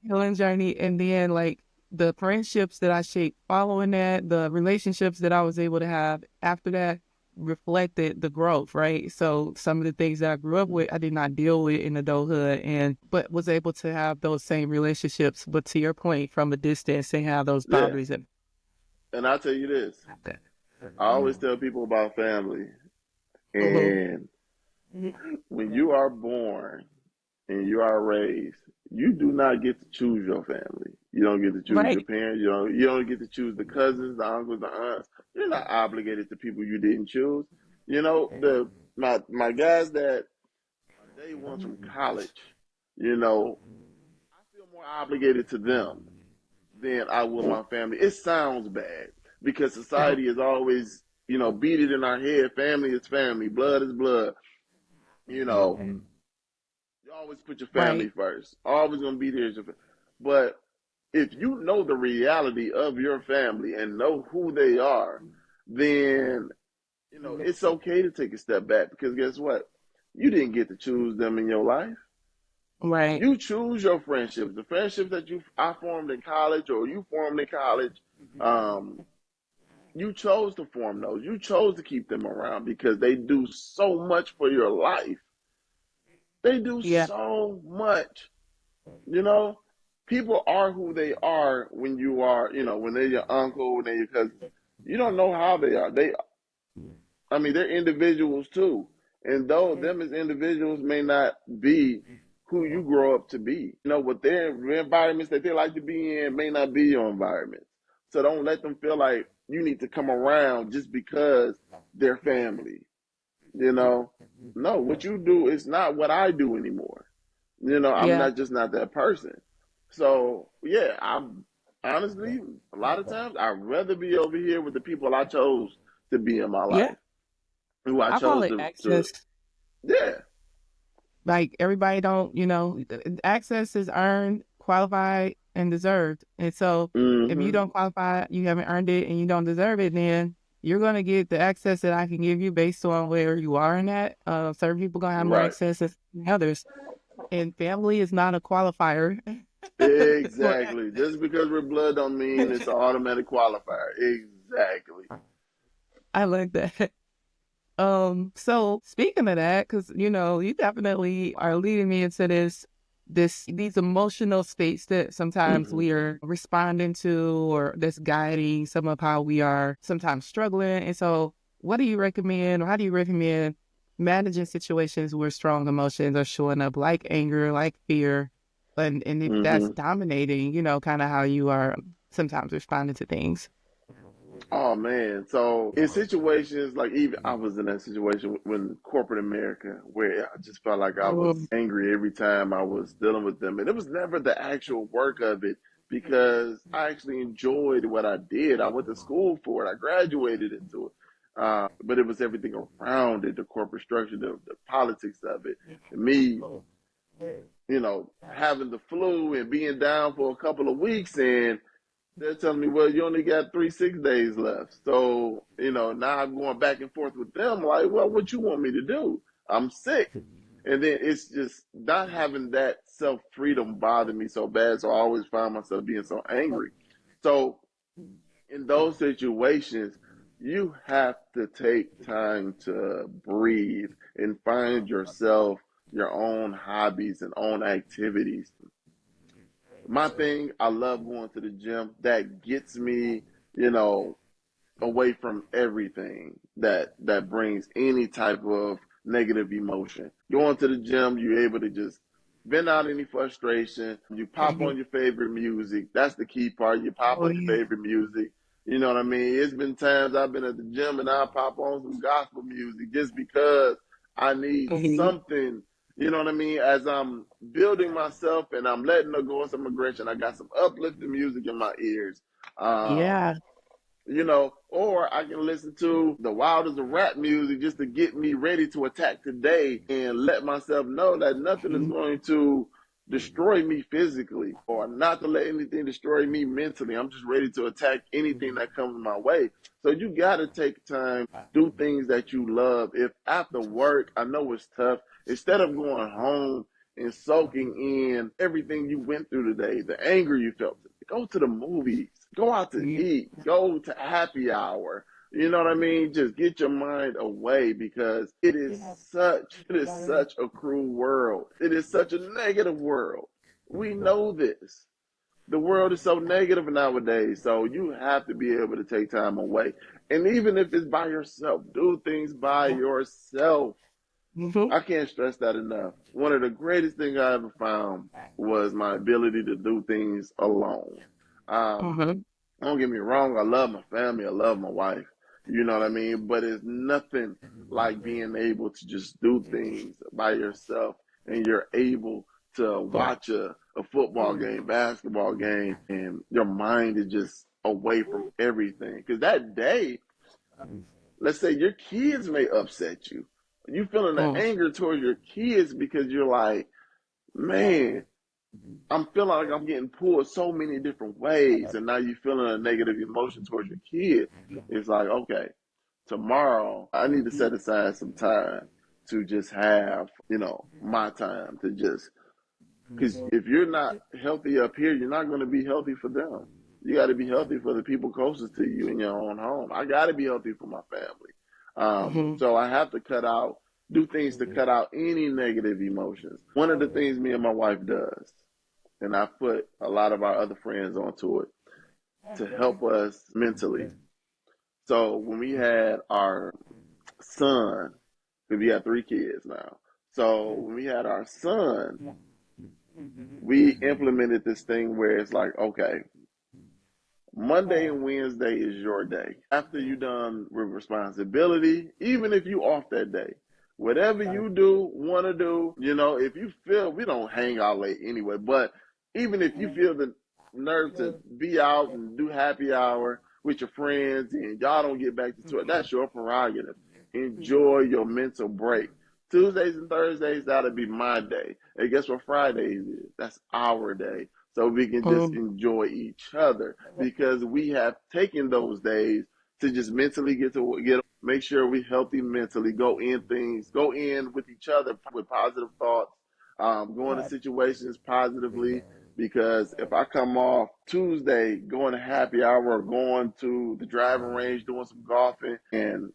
healing journey and then like the friendships that I shaped following that, the relationships that I was able to have after that reflected the growth, right? So some of the things that I grew up with, I did not deal with in adulthood and but was able to have those same relationships, but to your point, from a distance and have those Yeah. boundaries and And I'll tell you this. that. I always tell people about family. Mm-hmm. And when you are born and you are raised, you do not get to choose your family. You don't get to choose your Right. parents. You don't get to choose the cousins, the uncles, the aunts. You're not obligated to people you didn't choose. My guys that are day ones from college, I feel more obligated to them than I would my family. It sounds bad because society is always, beat it in our head. Family is family, blood is blood. You know, you always put your family Right. first. Always gonna be there as your family. But if you know the reality of your family and know who they are, then it's okay to take a step back because guess what? You didn't get to choose them in your life. Right. You choose your friendships. The friendships that I formed in college or you formed in college, um, you chose to form those. You chose to keep them around because they do so much for your life. They do Yeah. so much. You know, people are who they are when you are, when they're your uncle, when they're your cousin. You don't know how they are. I mean, they're individuals too. And though them as individuals may not be who you grow up to be, what their environments that they like to be in may not be your environment. So don't let them feel like you need to come around just because they're family. You know, no, what you do is not what I do anymore. I'm Yeah. not that person. So yeah, I'm honestly a lot of times I'd rather be over here with the people I chose to be in my Yeah. life, who I I call chose it to access. yeah. Like everybody don't, access is earned, qualified, and deserved. And so if you Hmm. don't qualify, you haven't earned it and you don't deserve it, then you're gonna get the access that I can give you based on where you are in that. Certain people gonna have more Right. access than others. And family is not a qualifier for Exactly. access. Just because we're blood don't mean it's an automatic qualifier. Exactly. I like that. So speaking of that, because you definitely are leading me into these emotional states that sometimes Hmm. we are responding to or that's guiding some of how we are sometimes struggling. And so what do you recommend or how do you recommend managing situations where strong emotions are showing up like anger, like fear, and if that's Hmm. dominating, kind of how you are sometimes responding to things. Oh man. So in situations like even I was in that situation when corporate America where I just felt like I was Um, angry every time I was dealing with them. And it was never the actual work of it because I actually enjoyed what I did. I went to school for it. I graduated into it. But it was everything around it, the corporate structure, the politics of it, me having the flu and being down for a couple of weeks, and they're telling me, well, you only got 3 6 days left. So, now I'm going back and forth with them, like, well, what you want me to do? I'm sick. And then it's just not having that self freedom bother me so bad. So I always find myself being so angry. So in those situations, you have to take time to breathe and find yourself, your own hobbies and own activities. My thing, I love going to the gym. That gets me, you know, away from everything that brings any type of negative emotion. Going to the gym, you're able to just vent out any frustration. You pop Mhm. on your favorite music. That's the key part. You pop Oh on your yeah. favorite music. You know what I mean? It's been times I've been at the gym and I pop on some gospel music just because I need Mhm. something. You know what I mean? As I'm building myself and I'm letting go of some aggression, I got some uplifting music in my ears. Um, Yeah. or I can listen to the wildest of rap music just to get me ready to attack today and let myself know that nothing is Mhm. going to destroy me physically or not to let anything destroy me mentally. I'm just ready to attack anything that comes my way. So you got to take time, do things that you love. If after work, I know it's tough, instead of going home and soaking in everything you went through today, the anger you felt, go to the movies, go out to Mhm. eat, go to happy hour. You know what I mean? Just get your mind away because it is such a cruel world. It is such a negative world. We know this. The world is so negative nowadays. So you have to be able to take time away. And even if it's by yourself, do things by yourself. Mhm. I can't stress that enough. One of the greatest things I ever found was my ability to do things alone. Um, Mhm. don't get me wrong, I love my family, I love my wife. You know what I mean? But it's nothing like being able to just do things by yourself and you're able to watch a football game, basketball game, and your mind is just away from everything. Because that day, let's say your kids may upset you. You feeling the Mhm. anger towards your kids because you're like, man, I'm feeling like I'm getting pulled so many different ways, and now you're feeling a negative emotion towards your kid. It's like, okay, tomorrow I need to set aside some time to just have, my time to just, because if you're not healthy up here, you're not going to be healthy for them. You got to be healthy for the people closest to you in your own home. I got to be healthy for my family. Mhm. So I have to do things to cut out any negative emotions. One of the things me and my wife does, and I put a lot of our other friends onto it to help us mentally. So when we had our son, because we have 3 kids now. So when we had our son, we implemented this thing where it's like, okay, Monday and Wednesday is your day. After you done with responsibility, even if you off that day, whatever you do, want to do, if you feel, we don't hang out late anyway, but even if you feel the nerve to be out and do happy hour with your friends and y'all don't get back to it, that's your prerogative. Enjoy your mental break. Tuesdays and Thursdays, that'll be my day. And guess what Fridays is? That's our day. So we can just Mhm. enjoy each other because we have taken those days to just mentally make sure we're healthy mentally, go in with each other with positive thoughts, go into situations positively. Because if I come off Tuesday going to happy hour or going to the driving range doing some golfing and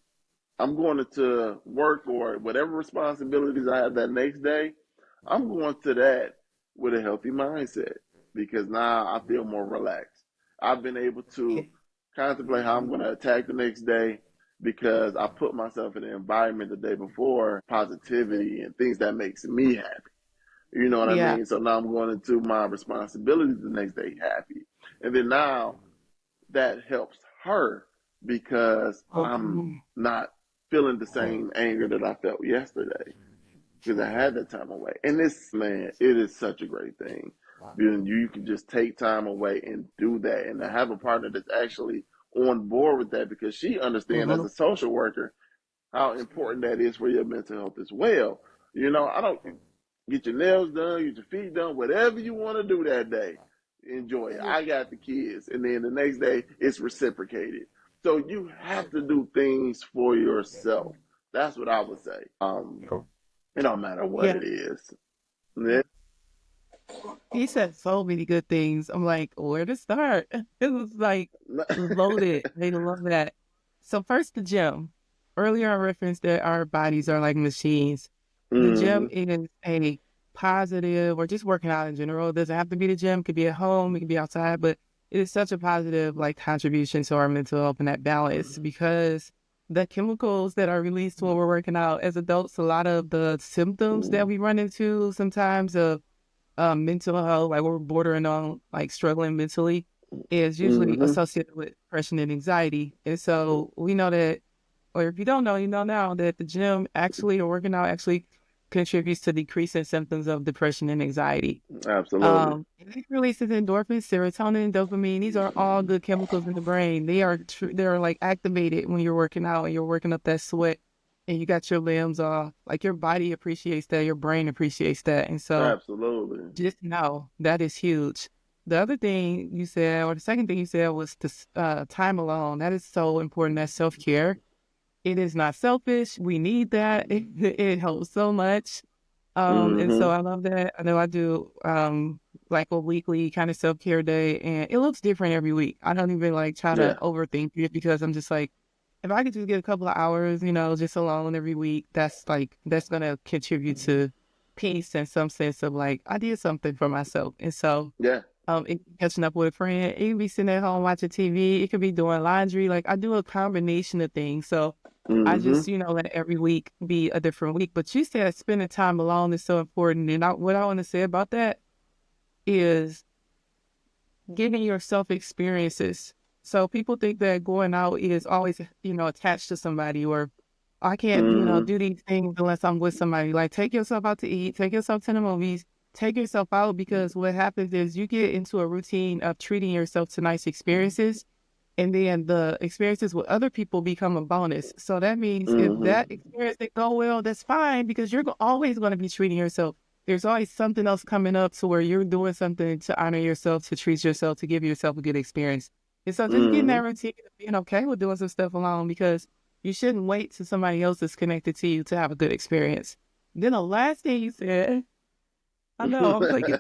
I'm going to work or whatever responsibilities I have that next day, I'm going to that with a healthy mindset because now I feel more relaxed. I've been able to contemplate how I'm going to attack the next day because I put myself in an environment the day before, positivity and things that makes me happy. You know what I Yeah. mean? So now I'm going into my responsibilities the next day happy. And then now that helps her because I'm Mhm. not feeling the same anger that I felt yesterday because I had that time away. And this, man, it is such a great thing. You can just take time away and do that. And to have a partner that's actually on board with that because she understands as Mhm. a social worker how important that is for your mental health as well. I don't. Get your nails done, get your feet done, whatever you want to do that day. Enjoy it. I got the kids. And then the next day, it's reciprocated. So you have to do things for yourself. That's what I would say. It don't matter what Yeah. it is. Yeah. He said so many good things. I'm like, where to start? It was like loaded. They love that. So first, the gym. Earlier, I referenced that our bodies are like machines. The Mm-hmm. gym is a positive, or just working out in general. It doesn't have to be the gym. It could be at home. It could be outside. But it is such a positive like contribution to our mental health and that balance because the chemicals that are released when we're working out as adults, a lot of the symptoms that we run into sometimes of mental health, like we're bordering on like struggling mentally, is usually Mm-hmm. associated with depression and anxiety. And so we know that, or if you don't know, you know now that the gym actually or working out actually contributes to decreasing symptoms of depression and anxiety. Absolutely. It releases endorphins, serotonin, dopamine. These are all good chemicals in the brain. They're like activated when you're working out and you're working up that sweat and you got your limbs off. Like your body appreciates that, your brain appreciates that. And so Absolutely. just know that is huge. The other thing you said, or the second thing you said, was the time alone. That is so important. That's self care. It is not selfish. We need that. It helps so much. And so Mm-hmm. I love that. I know I do like a weekly kind of self care day, and it looks different every week. I don't even like try to Yeah. overthink it because I'm just like, if I could just get a couple of hours, just alone every week, that's gonna contribute to peace and some sense of like I did something for myself. And so Yeah. it, catching up with a friend, it could be sitting at home watching TV, it could be doing laundry. Like I do a combination of things. So I Mm-hmm. just, let every week be a different week. But you said spending time alone is so important. And what I want to say about that is giving yourself experiences. So people think that going out is always, attached to somebody or I can't, Mm-hmm. do these things unless I'm with somebody. Like take yourself out to eat, take yourself to the movies, take yourself out because what happens is you get into a routine of treating yourself to nice experiences and then the experiences with other people become a bonus. So that means if Mm-hmm. that experience didn't go well, that's fine because you're always going to be treating yourself. There's always something else coming up to where you're doing something to honor yourself, to treat yourself, to give yourself a good experience. And so just getting Mm-hmm. that routine of being okay with doing some stuff alone because you shouldn't wait till somebody else is connected to you to have a good experience. Then the last thing you said, I know, I'm thinking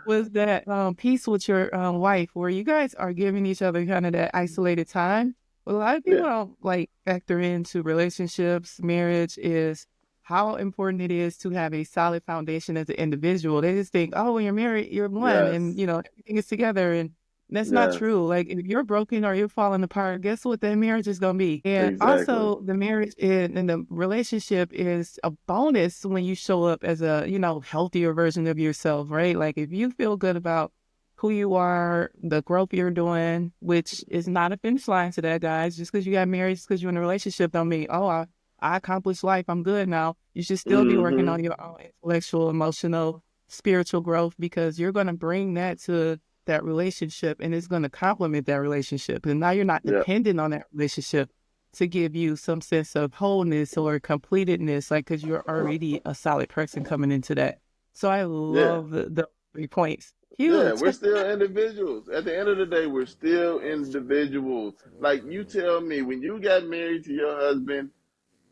was that peace with your wife, where you guys are giving each other kind of that isolated time. What a lot of people Yeah. don't like factor into relationships, marriage is how important it is to have a solid foundation as an individual. They just think, oh, when you're married, you're one, and Yes. everything is together, and that's not Yes. true. Like if you're broken or you're falling apart, guess what that marriage is gonna be? And Exactly. also, the marriage and the relationship is a bonus when you show up as a healthier version of yourself, right? Like if you feel good about who you are, the growth you're doing, which is not a finish line to that, guys. Just because you got married, just because you're in a relationship, don't mean I accomplished life. I'm good now. You should still be working Mm-hmm. on your own intellectual, emotional, spiritual growth because you're going to bring that to that relationship and it's going to complement that relationship. And now you're not Yeah. dependent on that relationship to give you some sense of wholeness or completedness, like because you're already a solid person coming into that. So I Yeah. love the 3 points. Yeah. Huge. We're still individuals. At the end of the day, we're still individuals. Like you tell me, when you got married to your husband,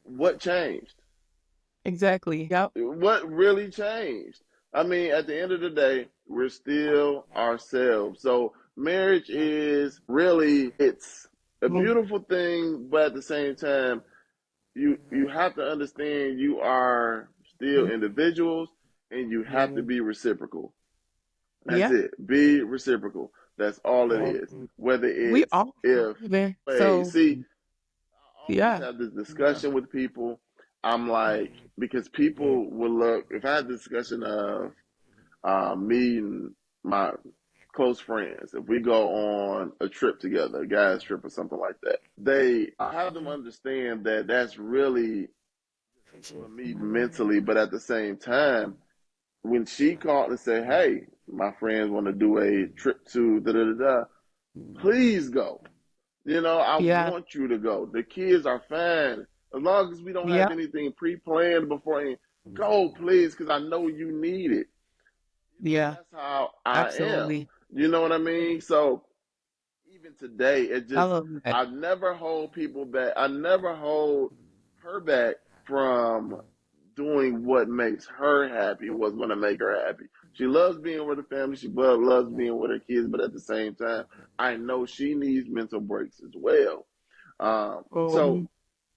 what changed? Exactly. Yep. What really changed? I mean, at the end of the day, we're still ourselves. So marriage is really it's a Mm, beautiful thing, but at the same time, you have to understand you are still mm, individuals and you have to be reciprocal. That's yeah. it. Be reciprocal. That's all it is. Whether We it's all if even hey, so see, I always yeah. have this discussion with people. I'm like, because people will look, if I had this discussion of me and my close friends, if we go on a trip together, a guy's trip or something like that, I have them understand that that's really for me mentally, but at the same time, when she called and said, hey, my friends want to do a trip to da da da da, please go. I Yeah. want you to go. The kids are fine. As long as we don't have Yeah. anything pre planned beforehand, Go, please, because I know you need it. Yeah, That's how I am. absolutely. You know what I mean? So even today, it I just love that. I never hold people back. I never hold her back from doing what makes her happy. What's going to make her happy? She loves being with her family. She loves being with her kids, but at the same time, I know she needs mental breaks as well. So Um,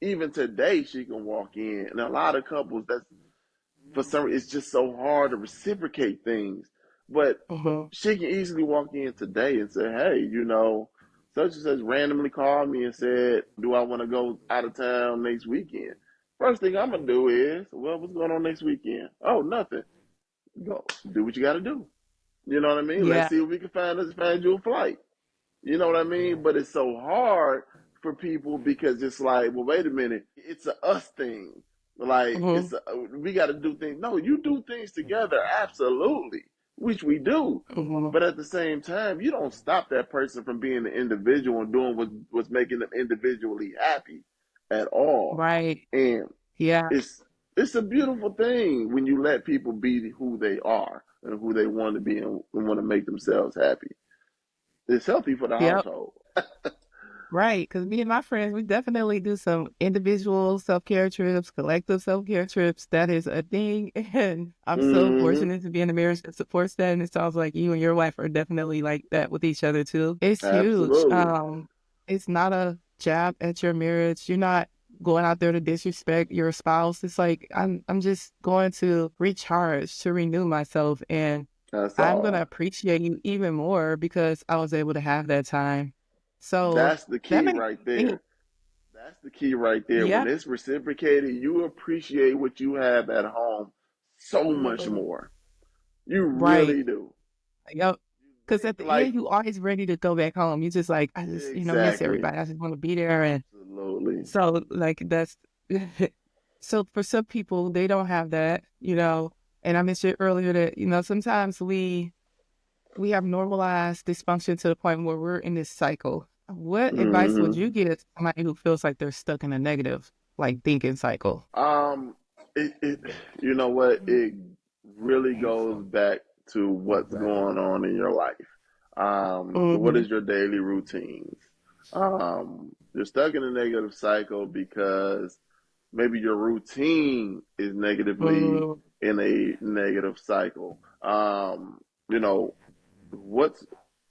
even today, she can walk in, and a lot of couples that's for some reason, it's just so hard to reciprocate things. But uh-huh. she can easily walk in today and say, hey, such and such randomly called me and said, do I want to go out of town next weekend? First thing I'm going to do is, well, what's going on next weekend? Oh, nothing. Go do what you got to do. You know what I mean? Let's Yeah. see if we can find you a flight. You know what I mean? But it's so hard for people because it's like, well, wait a minute, it's a us thing. Like Uh-huh. we got to do things. No, you do things together, absolutely, which we do. Uh-huh. But at the same time, you don't stop that person from being an individual and doing what's making them individually happy at all. Right. And Yeah. it's it's a beautiful thing when you let people be who they are and who they want to be and want to make themselves happy. It's healthy for the Yep. household. Right. Because me and my friends, we definitely do some individual self-care trips, collective self-care trips. That is a thing. And I'm so Hmm. fortunate to be in a marriage that supports that. And it sounds like you and your wife are definitely like that with each other too. It's huge. Absolutely. It's not a jab at your marriage. You're not going out there to disrespect your spouse. It's like I'm just going to recharge, to renew myself. And That's I'm gonna all. appreciate you even more because I was able to have that time. So That's the that key makes right me, there. That's the key right there. yeah, When it's reciprocated, you appreciate what you have at home so much more. You right. really do. Yep. Because at the Like end, you always ready to go back home. You just like, I just, miss exactly. everybody. I just want to be there. And Absolutely. so, like, that's so for some people, they don't have that. And I mentioned earlier that, sometimes we have normalized dysfunction to the point where we're in this cycle. What advice would Hmm. you give to somebody who feels like they're stuck in a negative, like thinking cycle? Um, it you know what? It really goes back to what's going on in your life. What Mm-hmm. is your daily routines? You're stuck in a negative cycle because maybe your routine is negatively Mm-hmm. in a negative cycle. You know, what's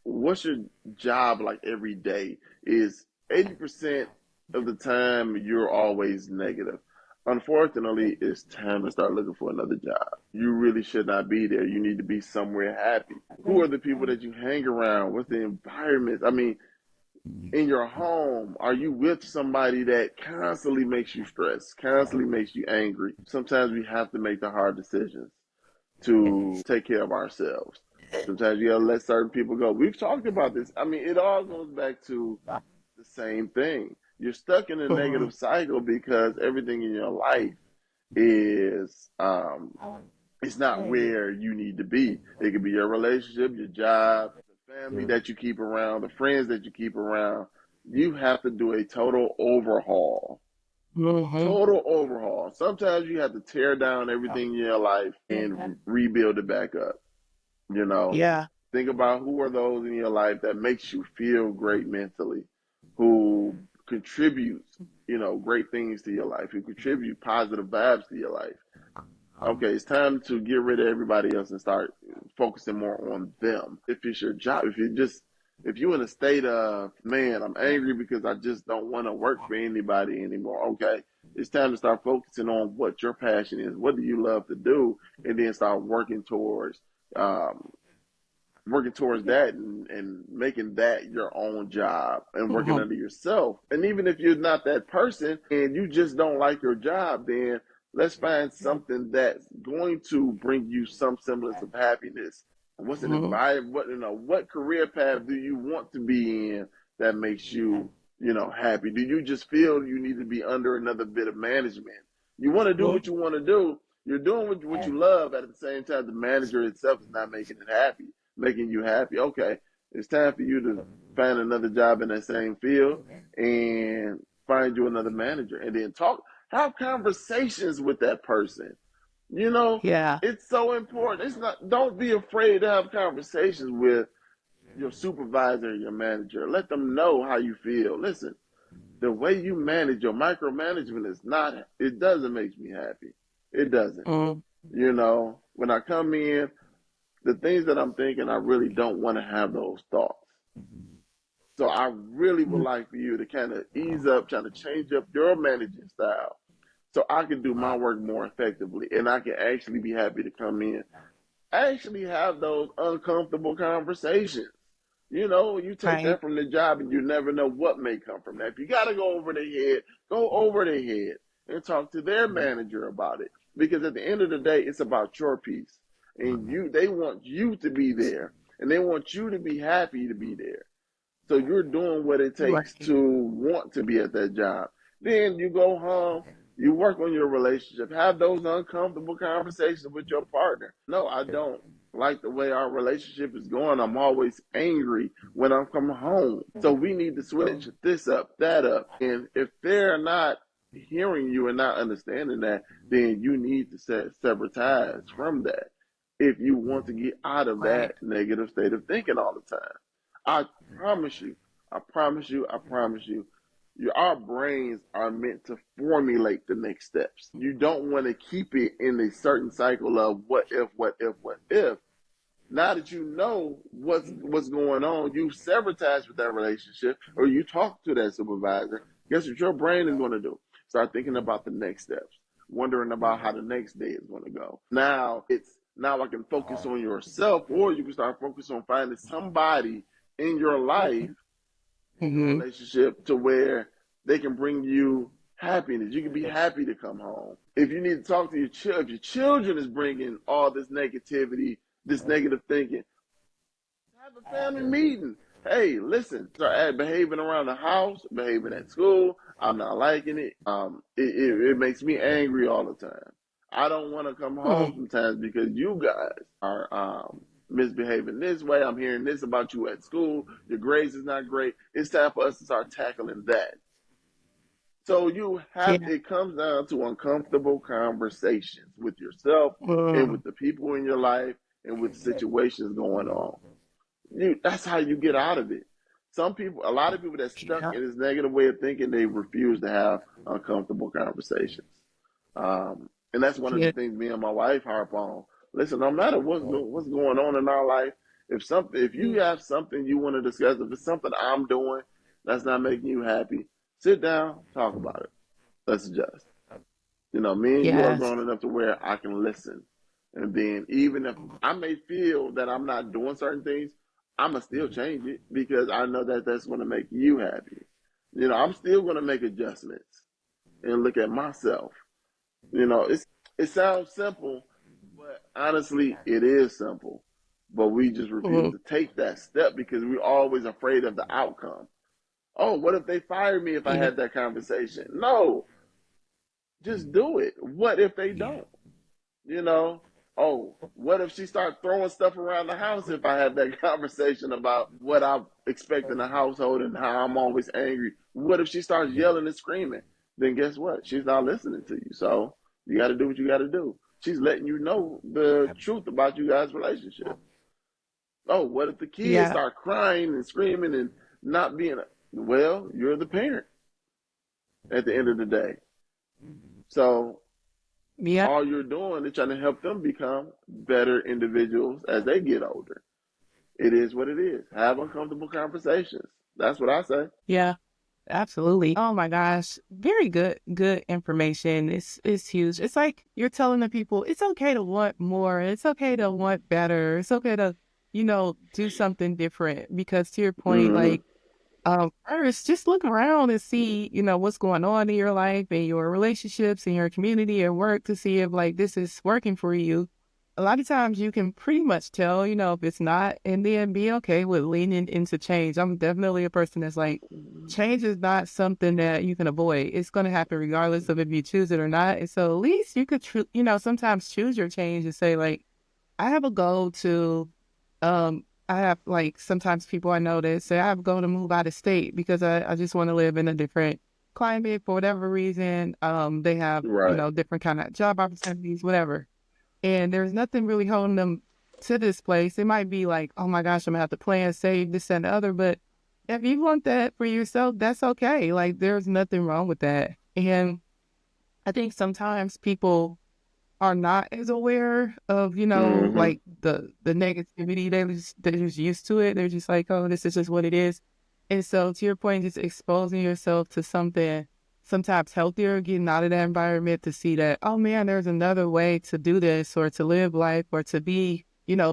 what's your job like every day is 80% of the time you're always negative. Unfortunately, it's time to start looking for another job. You really should not be there. You need to be somewhere happy. Who are the people that you hang around? What's the environment? I mean, in your home, are you with somebody that constantly makes you stressed, constantly makes you angry? Sometimes we have to make the hard decisions to take care of ourselves. Sometimes you gotta let certain people go. We've talked about this. I mean, it all goes back to the same thing. You're stuck in a negative cycle because everything in your life is it's not where you need to be. It could be your relationship, your job, the family that you keep around, the friends that you keep around. You have to do a total overhaul. Mm-hmm. Total overhaul. Sometimes you have to tear down everything in your life and rebuild it back up. You know, Yeah. think about who are those in your life that makes you feel great mentally, who contributes, great things to your life, who contribute positive vibes to your life. Okay, it's time to get rid of everybody else and start focusing more on them. If it's your job, if you're in a state of, man, I'm angry because I just don't want to work for anybody anymore. Okay, it's time to start focusing on what your passion is. What do you love to do? And then start um, working towards that and making that your own job and working Mm-hmm. under yourself. And even if you're not that person and you just don't like your job, then let's find something that's going to bring you some semblance of happiness. What's an Mm-hmm. environment? What career path do you want to be in that makes you, happy? Do you just feel you need to be under another bit of management? You want to do what you want to do. You're doing what you love. At the same time, the manager itself is not making it happy, making you happy. Okay, it's time for you to find another job in that same field and find you another manager, and then have conversations with that person. You know, Yeah. it's so important. It's not, don't be afraid to have conversations with your supervisor, your manager. Let them know how you feel. Listen, the way you manage your micromanagement is not, it doesn't make me happy. It doesn't. Mm, You know, when I come in, the things that I'm thinking, I really don't want to have those thoughts. So I really would mm, like for you to kind of ease up, trying to change up your managing style so I can do my work more effectively and I can actually be happy to come in. Actually have those uncomfortable conversations. You know, you take right. that from the job and you never know what may come from that. If you got to go over their head, go over their head and talk to their manager about it. Because at the end of the day, it's about your peace. And they want you to be there and they want you to be happy to be there. So you're doing what it takes Right. to want to be at that job. Then you go home, you work on your relationship, have those uncomfortable conversations with your partner. No, I don't like the way our relationship is going. I'm always angry when I'm coming home. So we need to switch this up, that up. And if they're not hearing you and not understanding that, then you need to sever ties from that if you want to get out of Right. that negative state of thinking all the time. I promise you, I promise you, I promise you, our brains are meant to formulate the next steps. You don't want to keep it in a certain cycle of what if, what if, what if. Now that you know what's going on, you sabotage with that relationship, or you talk to that supervisor. Guess what your brain is going to do? Start thinking about the next steps, wondering about how the next day is going to go. Now I can focus on yourself, or you can start focusing on finding somebody in your life, in your Hmm. relationship, to where they can bring you happiness. You can be happy to come home. If you need to talk to your children, if your children is bringing all this negativity, this negative thinking, have a family meeting. Hey, listen, start behaving around the house, behaving at school. I'm not liking it. It makes me angry all the time. I don't want to come home Mm, sometimes because you guys are misbehaving this way. I'm hearing this about you at school. Your grades is not great. It's time for us to start tackling that. So yeah. it comes down to uncomfortable conversations with yourself and Mm, with the people in your life and with the situations going on. That's how you get out of it. A lot of people that's stuck yeah. in this negative way of thinking, they refuse to have uncomfortable conversations. And that's one of the Yeah. things me and my wife harp on. Listen, no matter what's going on in our life, if you have something you want to discuss, if it's something I'm doing that's not making you happy, sit down, talk about it. Let's adjust. You know, me and you are Yes. grown enough to where I can listen. And then even if I may feel that I'm not doing certain things, I'ma still change it because I know that that's going to make you happy. You know, I'm still going to make adjustments and look at myself. You know, it sounds simple, but honestly, it is simple. But we just refuse Mm, to take that step because we're always afraid of the outcome. Oh, what if they fire me if I yeah. had that conversation? No, just do it. What if they don't? You know, oh, what if she started throwing stuff around the house if I had that conversation about what I expect in the household and how I'm always angry? What if she starts yelling and screaming? Then guess what? She's not listening to you. So you got to do what you got to do. She's letting you know the truth about you guys' relationship. Oh, what if the kids Yeah. start crying and screaming and not being, well, you're the parent at the end of the day. So Yeah. all you're doing is trying to help them become better individuals as they get older. It is what it is. Have uncomfortable conversations. That's what I say. Yeah. Absolutely. Oh my gosh. Very good information. It's huge. It's like you're telling the people it's okay to want more. It's okay to want better. It's okay to, do something different. Because to your point, Mm-hmm. like, first just look around and see, what's going on in your life and your relationships and your community and work to see if like this is working for you. A lot of times you can pretty much tell, if it's not, and then be okay with leaning into change. I'm definitely a person that's like, change is not something that you can avoid. It's going to happen regardless of if you choose it or not. And so at least you could, sometimes choose your change and say like, I have a goal to, I have like sometimes people I know that say I have a goal to move out of state because I just want to live in a different climate for whatever reason. They have, Right. different kind of job opportunities, whatever. and there's nothing really holding them to this place. It might be like, oh my gosh, I'm gonna have to plan, save this and the other. But if you want that for yourself, that's okay. Like there's nothing wrong with that. And I think sometimes people are not as aware of, Mm-hmm. like the negativity. They're just used to it. They're just like, oh, this is just what it is. And so to your point, just exposing yourself to something sometimes healthier, getting out of that environment to see that, oh man, there's another way to do this or to live life or to be,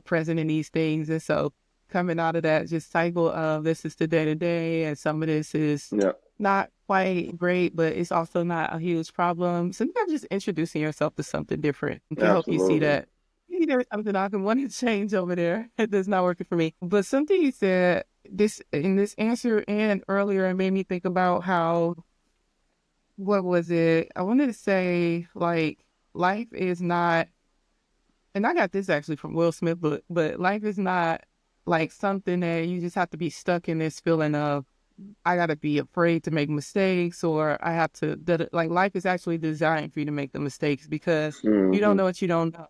present in these things. And so coming out of that just cycle of this is the day to day and some of this is Yeah, not quite great, but it's also not a huge problem. Sometimes just introducing yourself to something different can help you see absolutely. that maybe there's something I can want to change over there that's not working for me. But something you said this in this answer and earlier, it made me think about how, what was it? I wanted to say like life is not, and I got this actually from Will Smith, but life is not like something that you just have to be stuck in this feeling of I gotta be afraid to make mistakes, or I have to that like life is actually designed for you to make the mistakes because you don't Mm-hmm. know what you don't know.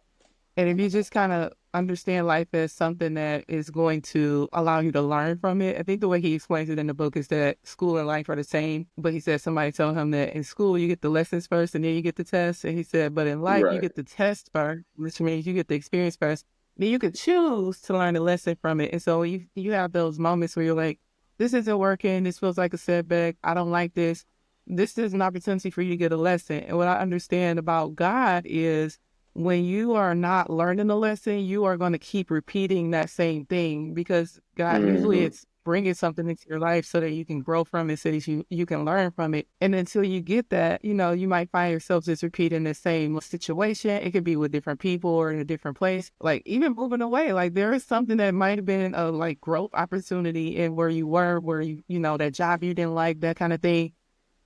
And if you just kind of understand life as something that is going to allow you to learn from it, I think the way he explains it in the book is that school and life are the same. But he said somebody told him that in school you get the lessons first and then you get the tests. And he said, but in life you Right. get the test first, which means you get the experience first. Then you could choose to learn a lesson from it. And so you have those moments where you're like, this isn't working. This feels like a setback. I don't like this. This is an opportunity for you to get a lesson. And what I understand about God is when you are not learning a lesson, you are going to keep repeating that same thing because God, usually Mm-hmm. it's bringing something into your life so that you can grow from it, so that you can learn from it. And until you get that, you might find yourself just repeating the same situation. It could be with different people or in a different place. Like even moving away, like there is something that might have been a like growth opportunity in where you were, where that job you didn't like, that kind of thing.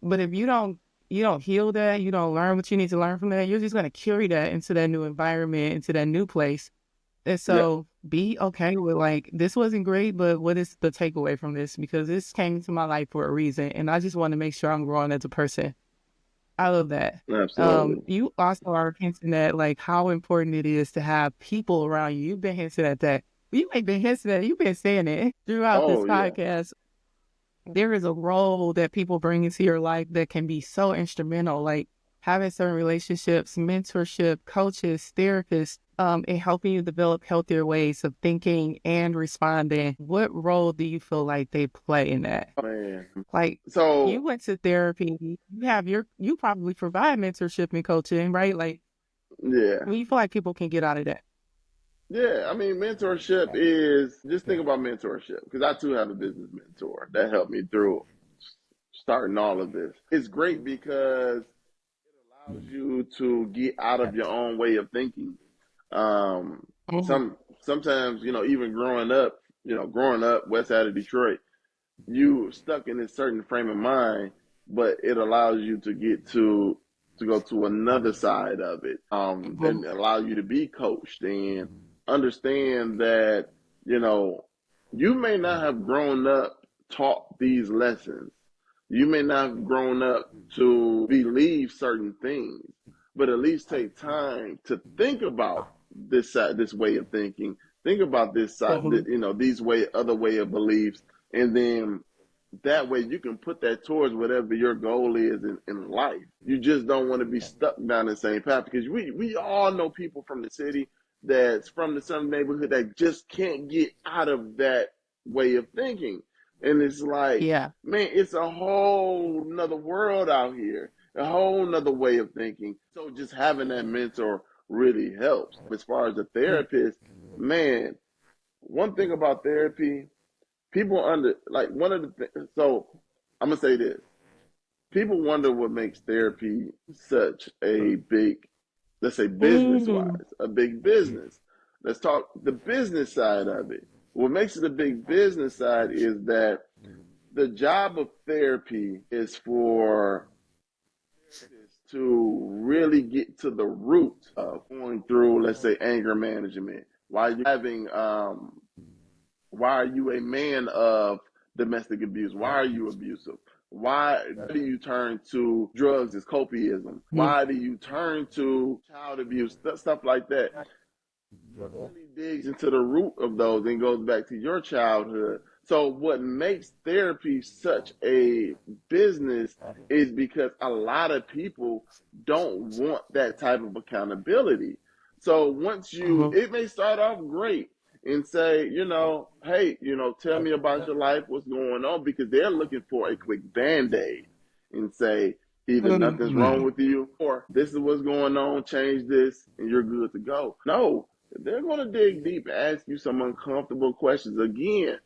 But if you don't heal that, you don't learn what you need to learn from that, you're just gonna carry that into that new environment, into that new place. And Yep. so be okay with like this wasn't great, but what is the takeaway from this? Because this came into my life for a reason and I just want to make sure I'm growing as a person. I love that. Absolutely. You also are hinting at like how important it is to have people around you. You've been hinting at that. You ain't been hinting at it. You've been saying it throughout this Oh yeah. podcast. There is a role that people bring into your life that can be so instrumental, like having certain relationships, mentorship, coaches, therapists, in helping you develop healthier ways of thinking and responding. What role do you feel like they play in that? Oh, man. Like you So went to therapy, you probably provide mentorship and coaching, right? Like yeah. when you feel like people can get out of that. Yeah, I mean, mentorship is just think about mentorship because I too have a business mentor that helped me through starting all of this. It's great because it allows you to get out of your own way of thinking. Um, Mhm. sometimes even growing up west side of Detroit, you stuck in a certain frame of mind, but it allows you to get to go to another side of it, Mhm. and allow you to be coached and understand that you know you may not have grown up taught these lessons. You may not have grown up to believe certain things, but at least take time to think about this way of thinking. Think about this side, Mhm. these other way of beliefs, and then that way you can put that towards whatever your goal is in life. You just don't want to be stuck down the same path because we all know people from the city that's from the some neighborhood that just can't get out of that way of thinking. And it's like, Yeah. man, it's a whole nother world out here, a whole nother way of thinking. So just having that mentor really helps. As far as a therapist, man, one thing about therapy, people under like one of the so I'm gonna say this. People wonder what makes therapy such a big, let's say business Mhm. wise, a big business. Let's talk the business side of it. What makes it a big business side is that the job of therapy is for therapists to really get to the root of going through, let's say, anger management. Why are you a man of domestic abuse? Why are you abusive? Why do you turn to drugs as copiism? Mhm. Why do you turn to child abuse, stuff like that? Really digs into the root of those and goes back to your childhood. So what makes therapy such a business is because a lot of people don't want that type of accountability. So once Mhm. it may start off great and say, hey, tell me about your life, what's going on, because they're looking for a quick band-aid and say, either nothing's wrong Mhm. with you or this is what's going on, change this and you're good to go. No, they're going to dig deep and ask you some uncomfortable questions. Again,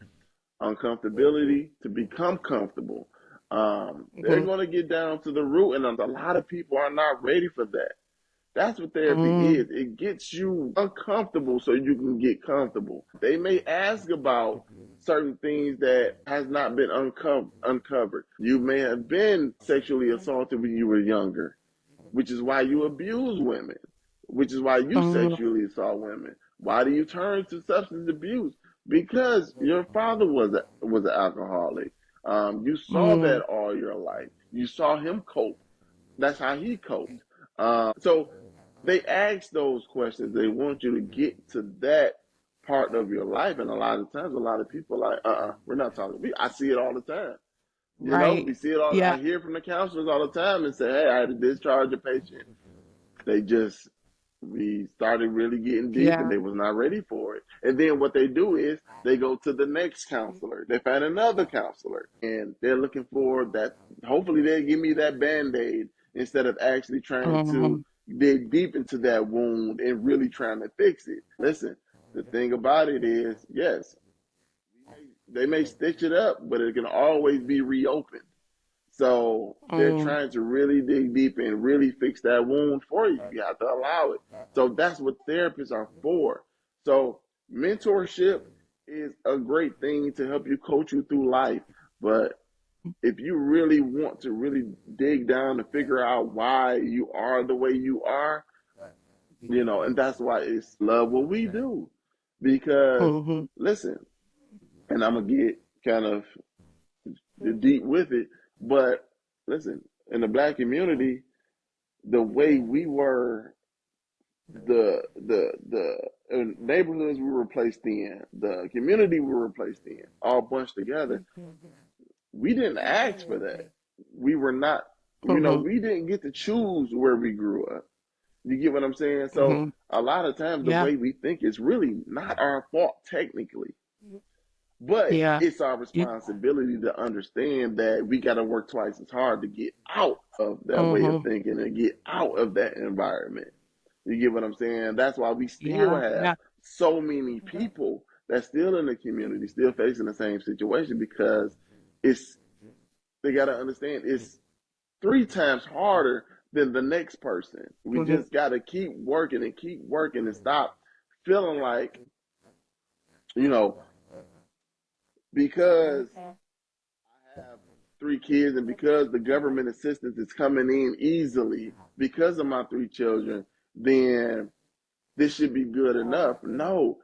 uncomfortability to become comfortable. They're Mhm. going to get down to the root, and a lot of people are not ready for that. That's what therapy is. Mhm. It gets you uncomfortable so you can get comfortable. They may ask about certain things that has not been uncovered. You may have been sexually assaulted when you were younger, which is why you abuse women, which is why you Mhm. sexually assault women. Why do you turn to substance abuse? Because your father was an alcoholic. You saw that Mhm. all your life. You saw him cope. That's how he coped. So they ask those questions. They want you to get to that part of your life. And a lot of times, a lot of people are like, we're not talking. I see it all the time. We Right. see it all. I Yeah. hear from the counselors all the time and say, hey, I had to discharge a patient. They just we started really getting deep and Yeah. they was not ready for it. And then what they do is they go to the next counselor. They find another counselor and they're looking for that. Hopefully they give me that band-aid instead of actually trying to Mhm. dig deep into that wound and really trying to fix it. Listen, the thing about it is, yes, they may stitch it up, but it can always be reopened. So they're Mhm. trying to really dig deep and really fix that wound for you. You have to allow it. So that's what therapists are for. So mentorship is a great thing to help you coach you through life. But if you really want to really dig down to figure out why you are the way you are, and that's why it's love what we do. Because Mhm. listen, and I'm gonna get kind of deep with it, but listen, in the black community, the way we were, the neighborhoods we were placed in, the community we were placed in, all bunched together, we didn't ask for that. We were not, Mhm. we didn't get to choose where we grew up. You get what I'm saying? So Mhm. a lot of times the Yeah. way we think is really not our fault technically. But Yeah. it's our You. responsibility to understand that we got to work twice as hard to get out of that way of Mhm. thinking and get out of that environment. You get what I'm saying? That's why we still Yeah. have Yeah. so many people that's still in the community, still facing the same situation because it's they got to understand it's three times harder than the next person. We Mhm. just got to keep working and stop feeling like, you know, because I have three kids, and because the government assistance is coming in easily because of my three children, then this should be good enough. No,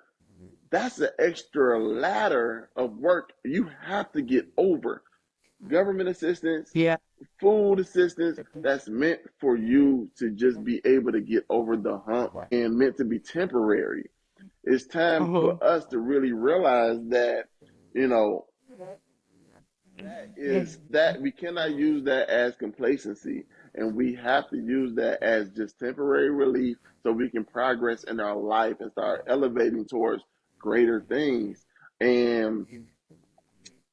that's an extra ladder of work you have to get over. Government assistance, Yeah. food assistance, that's meant for you to just be able to get over the hump and meant to be temporary. It's time Mhm. for us to really realize that, you know, that is that we cannot use that as complacency, and we have to use that as just temporary relief so we can progress in our life and start elevating towards greater things. And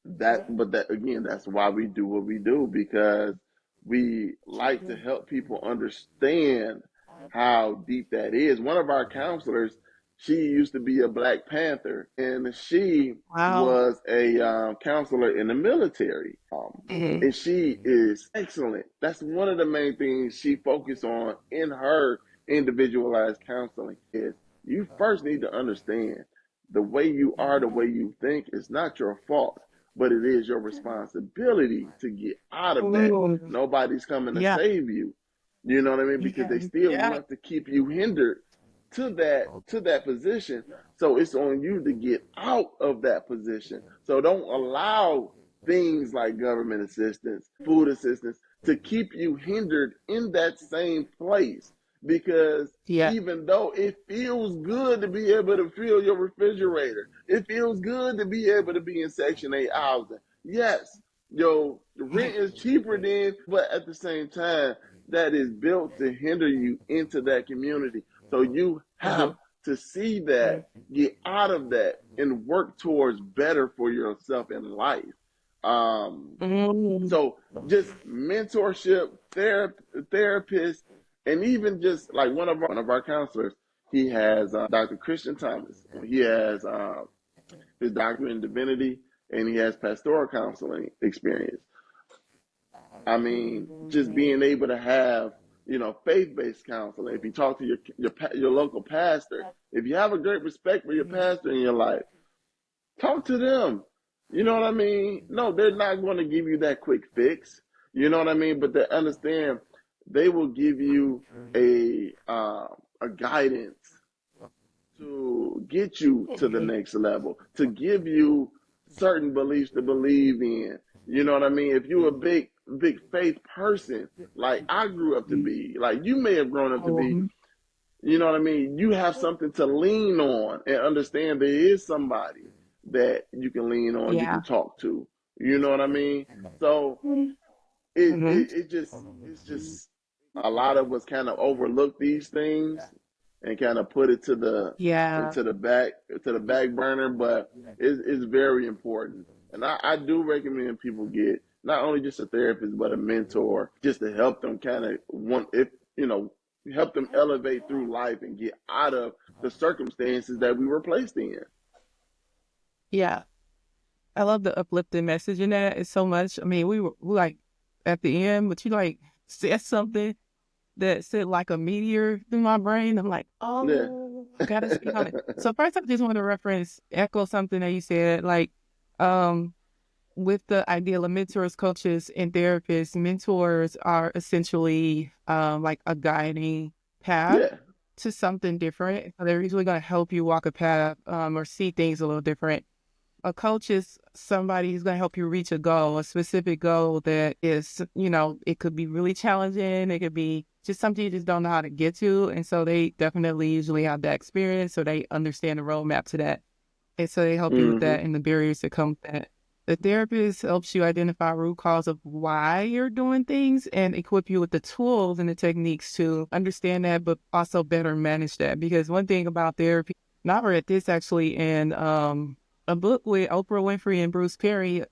that again, that's why we do what we do, because we like to help people understand how deep that is. One of our counselors, she used to be a Black Panther, and she Wow. was a counselor in the military. Mhm. And she is excellent. That's one of the main things she focused on in her individualized counseling is you first need to understand the way you are, the way you think is not your fault, but it is your responsibility to get out of that. Mhm. Nobody's coming to Yeah. save you. You know what I mean? Because Yeah. they still Yeah. want to keep you hindered to that position. So it's on you to get out of that position. So don't allow things like government assistance, food assistance, to keep you hindered in that same place. Because Yeah. even though it feels good to be able to fill your refrigerator, it feels good to be able to be in Section 8 housing. Yes, your rent is cheaper then, but at the same time, that is built to hinder you into that community. So you have Mm-hmm. to see that, get out of that, and work towards better for yourself in life. Um, Mm-hmm. so just mentorship, therapists, and even just like one of our counselors, he has Dr. Christian Thomas. He has his doctorate in divinity, and he has pastoral counseling experience. I mean, just being able to have, faith-based counseling. If you talk to your local pastor, if you have a great respect for your pastor in your life, talk to them. You know what I mean? No, they're not going to give you that quick fix. You know what I mean? But they understand, they will give you a guidance to get you to the next level, to give you certain beliefs to believe in. You know what I mean? If you're a big faith person, like I grew up to be, like you may have grown up to be, you know what I mean? You have something to lean on and understand there is somebody that you can lean on, you Yeah. can talk to. You know what I mean? So Mm-hmm. it's just a lot of us kind of overlook these things and kind of put it Yeah. to the back burner, but it's very important. And I do recommend people get not only just a therapist but a mentor, just to help them kind of help them elevate through life and get out of the circumstances that we were placed in. Yeah. I love the uplifting message in that. It's so much. I mean, we like at the end, but you like said something that said like a meteor through my brain. I'm like, Yeah. oh, I gotta speak on it. So first, I just want to echo something that you said, like, um, with the ideal of mentors, coaches, and therapists. Mentors are essentially like a guiding path Yeah. to something different. They're usually going to help you walk a path or see things a little different. A coach is somebody who's going to help you reach a goal, a specific goal that is, it could be really challenging. It could be just something you just don't know how to get to. And so they definitely usually have that experience, so they understand the roadmap to that. And so they help you with Mm-hmm. that and the barriers that come with that. The therapist helps you identify root cause of why you're doing things and equip you with the tools and the techniques to understand that, but also better manage that. Because one thing about therapy, and I read this actually in a book with Oprah Winfrey and Bruce Perry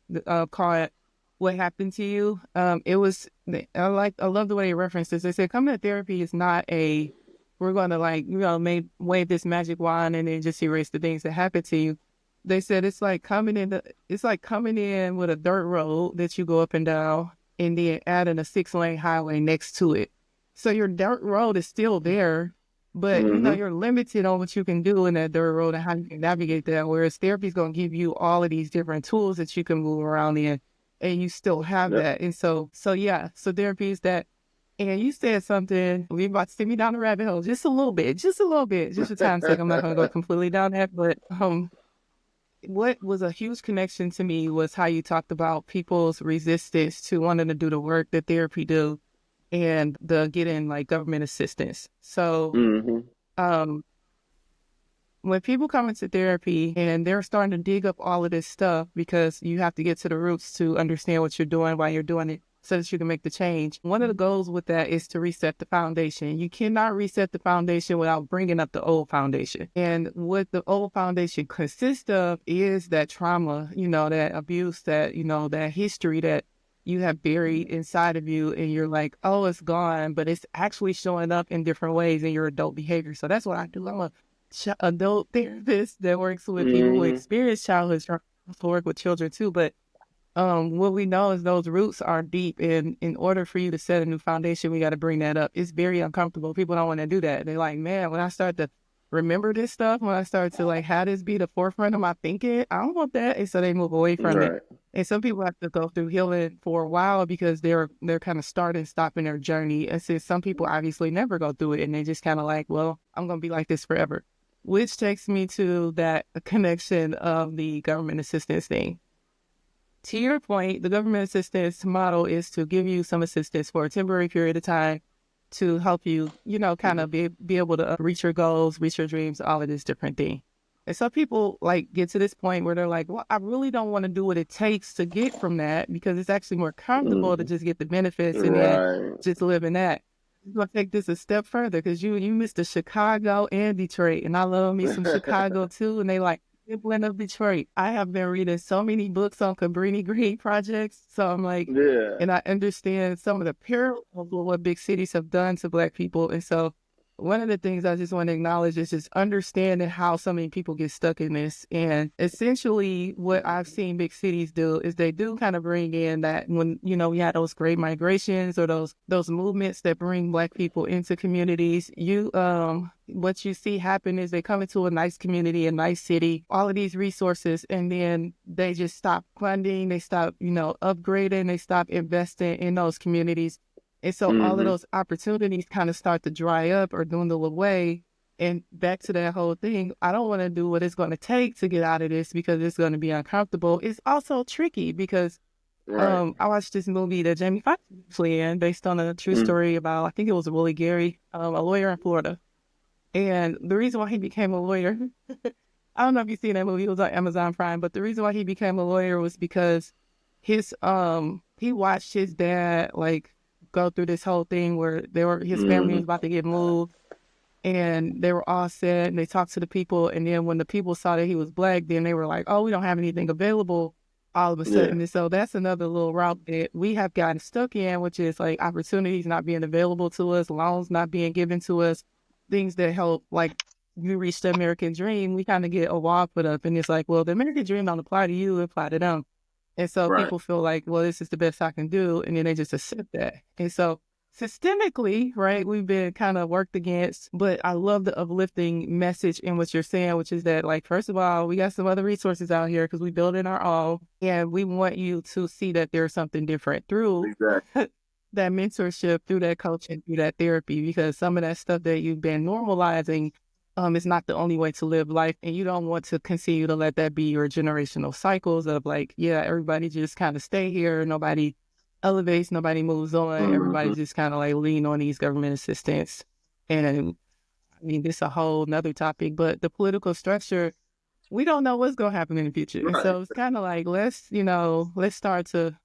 called "What Happened to You." It was I love the way they referenced this. They said coming to therapy is not a we're going to wave this magic wand and then just erase the things that happened to you. They said it's like coming in with a dirt road that you go up and down and then adding a 6-lane highway next to it. So your dirt road is still there, but Mm-hmm. you're limited on what you can do in that dirt road and how you can navigate that. Whereas therapy is going to give you all of these different tools that you can move around in and you still have Yep. that. And so therapy is that. And you said something, we about to send me down the rabbit hole just a little bit, just for time's sake. I'm not going to go completely down that, but what was a huge connection to me was how you talked about people's resistance to wanting to do the work that therapy do and the getting like government assistance. So Mm-hmm. um, when people come into therapy and they're starting to dig up all of this stuff because you have to get to the roots to understand what you're doing while you're doing it so that you can make the change. One of the goals with that is to reset the foundation. You cannot reset the foundation without bringing up the old foundation. And what the old foundation consists of is that trauma, that abuse, that history that you have buried inside of you and you're like, oh, it's gone, but it's actually showing up in different ways in your adult behavior. So that's what I do. I'm a adult therapist that works with people who Mm-hmm. experience childhood trauma, to work with children too. But what we know is those roots are deep, and in order for you to set a new foundation, we got to bring that up. It's very uncomfortable. People don't want to do that. They're like, man, when I start to remember this stuff, when I start to like have this be the forefront of my thinking, I don't want that, and so they move away from it. Right. And some people have to go through healing for a while because they're kind of starting, stopping their journey. And since some people obviously never go through it, and they just kind of like, well, I'm gonna be like this forever. Which takes me to that connection of the government assistance thing. to your point, the government assistance model is to give you some assistance for a temporary period of time to help you, kind of be able to reach your goals, reach your dreams, all of this different thing. And some people like get to this point where they're like, well, I really don't want to do what it takes to get from that because it's actually more comfortable to Mm-hmm. just get the benefits and then Right. just live in that. I'm gonna take this a step further because you missed the Chicago and Detroit, and I love me some Chicago too. And they like Midland of Detroit. I have been reading so many books on Cabrini Green projects, so I'm like, Yeah. and I understand some of the parallels of what big cities have done to Black people. And so one of the things I just want to acknowledge is just understanding how so many people get stuck in this. And essentially what I've seen big cities do is they do kind of bring in that when, we had those great migrations or those movements that bring Black people into communities, what you see happen is they come into a nice community, a nice city, all of these resources, and then they just stop funding, they stop, upgrading, they stop investing in those communities. And so all of Mm-hmm. those opportunities kind of start to dry up or dwindle away. And back to that whole thing, I don't want to do what it's going to take to get out of this because it's going to be uncomfortable. It's also tricky because Right. I watched this movie that Jamie Foxx was actually in based on a true Mm. story about, I think it was Willie Gary, a lawyer in Florida. And the reason why he became a lawyer, I don't know if you've seen that movie, it was on Amazon Prime, but the reason why he became a lawyer was because he watched his dad like go through this whole thing where his family Mm-hmm. was about to get moved and they were all sad and they talked to the people, and then when the people saw that he was Black, then they were like, oh, we don't have anything available all of a Yeah. sudden. And so that's another little route that we have gotten stuck in, which is like opportunities not being available to us, loans not being given to us, things that help like you reach the American dream. We kind of get a wall put up and it's like, well, the American dream don't apply to you, it apply to them. And so Right. people feel like, well, this is the best I can do. And then they just accept that. And so systemically, right, we've been kind of worked against, but I love the uplifting message in what you're saying, which is that, like, first of all, we got some other resources out here because we build in our own. And we want you to see that there's something different through Exactly. that mentorship, through that coaching, through that therapy, because some of that stuff that you've been normalizing is not the only way to live life. And you don't want to continue to let that be your generational cycles of like, yeah, everybody just kind of stay here. Nobody elevates, nobody moves on. Everybody Mm-hmm. just kind of like lean on these government assistance. And I mean, this is a whole nother topic, but the political structure, we don't know what's going to happen in the future. And Right. so it's kind of like, let's start to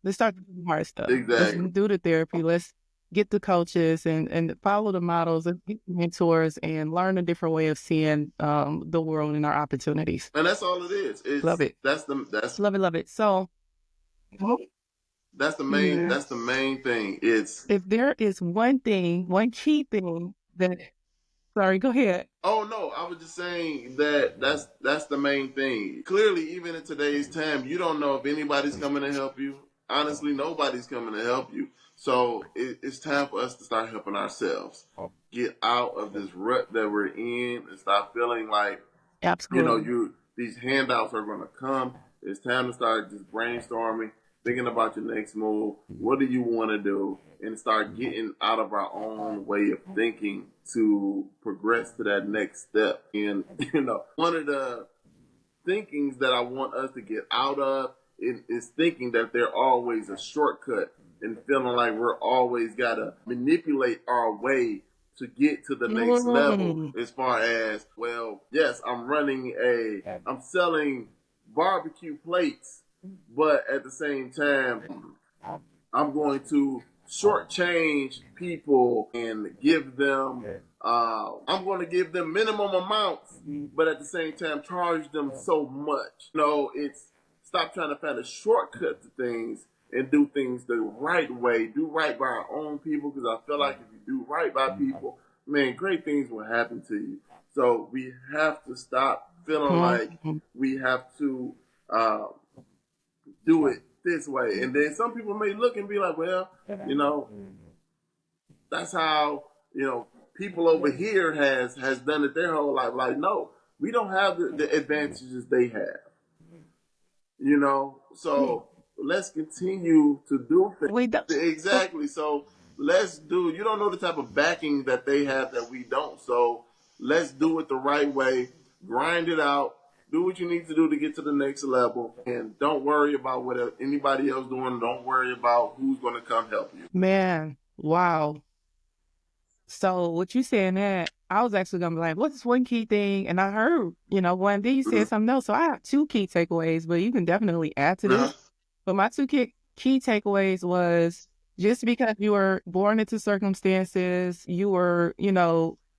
do the hard stuff. Let's Exactly. do the therapy. Let's get the coaches and follow the models and get the mentors and learn a different way of seeing the world and our opportunities. And that's all it is. Love It's it. that's the that's Love it. Love it. So that's the main yeah, that's the main thing. It's if there is one thing, one key thing that, sorry, go ahead. oh no, I was just saying that that's the main thing. Clearly, even in today's time, you don't know if anybody's coming to help you. Honestly, nobody's coming to help you. So it's time for us to start helping ourselves. Get out of this rut that we're in and stop feeling like Absolutely. you these handouts are gonna come. It's time to start just brainstorming, thinking about your next move. What do you want to do? And start getting out of our own way of thinking to progress to that next step. And one of the thinkings that I want us to get out of is thinking that they're always a shortcut and feeling like we're always gotta manipulate our way to get to the next level Mm. as far as, well, yes, I'm selling barbecue plates, but at the same time I'm going to shortchange people and give them. I'm going to give them minimum amounts, but at the same time charge them so much. It's stop trying to find a shortcut to things and do things the right way. Do right by our own people, because I feel like if you do right by people, man, great things will happen to you. So we have to stop feeling like Mhm. we have to uh, do it this way. And then some people may look and be like, well, you know, that's how, people over here has done it their whole life. Like, no, we don't have the advantages they have. So let's continue to do things. We don't. Exactly. So let's do, you don't know the type of backing that they have that we don't. So let's do it the right way, grind it out, do what you need to do to get to the next level, and don't worry about what anybody else doing. Don't worry about who's going to come help you. Man, wow. So what you saying that, I was actually gonna be like, what's one key thing? And I heard, one, then you said Mm-hmm. something else. So I have two key takeaways, but you can definitely add to Uh-huh. this. But my two key takeaways was just because you were born into circumstances, you were,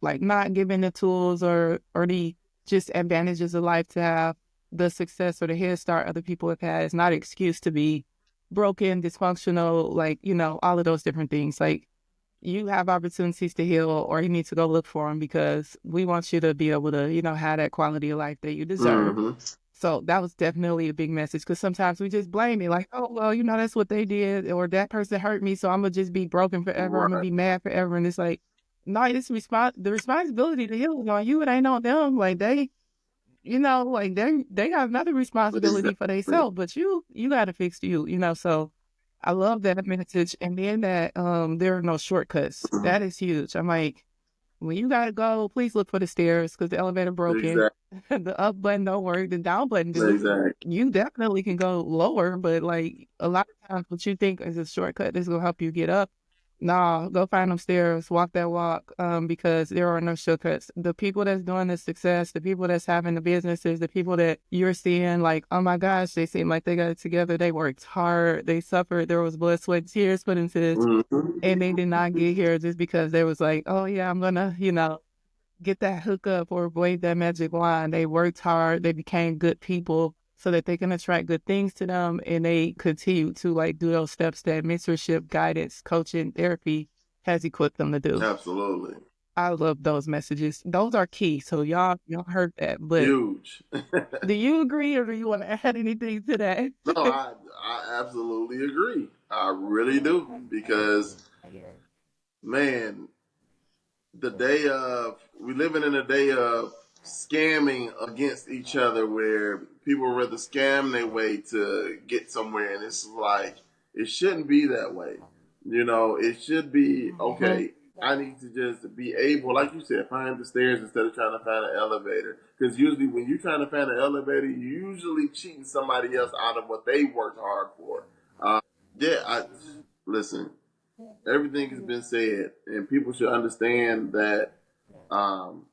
like not given the tools or the just advantages of life to have the success or the head start other people have had is not an excuse to be broken, dysfunctional, like, all of those different things. Like you have opportunities to heal or you need to go look for them because we want you to be able to, have that quality of life that you deserve. Mm-hmm. So that was definitely a big message because sometimes we just blame it like, oh, well, that's what they did or that person hurt me. So I'm going to just be broken forever. I'm going to Right. be mad forever. And it's like, no, the responsibility to heal is on you. It ain't on them. Like like they got another responsibility for Exactly. themselves, but you got to fix you. So I love that message, and then that there are no shortcuts. Mm-hmm. That is huge. I'm like, when you gotta go, please look for the stairs because the elevator broken. Exactly. The up button don't work. The down button do. Exactly. You definitely can go lower, but like a lot of times, what you think is a shortcut is gonna help you get up. Nah, go find them stairs, walk that walk, because there are no shortcuts. The people that's doing the success, the people that's having the businesses, the people that you're seeing, like, oh my gosh, they seem like they got it together. They worked hard. They suffered. There was blood, sweat, tears put into this, and they did not get here just because they was like, oh yeah, I'm gonna, get that hookup or wave that magic wand. They worked hard. They became good people so that they can attract good things to them. And they continue to like do those steps that mentorship, guidance, coaching, therapy has equipped them to do. Absolutely. I love those messages. Those are key. So y'all heard that. But Huge. do you agree or do you want to add anything to that? No, I absolutely agree. I really do because man, the day of we living in a day of scamming against each other where people rather scam their way to get somewhere, and it's like it shouldn't be that way. It should be Mhm. okay. I need to just be able, like you said, find the stairs instead of trying to find an elevator. Because usually, when you're trying to find an elevator, you're usually cheating somebody else out of what they worked hard for. Yeah, I listen. Everything has been said, and people should understand that um,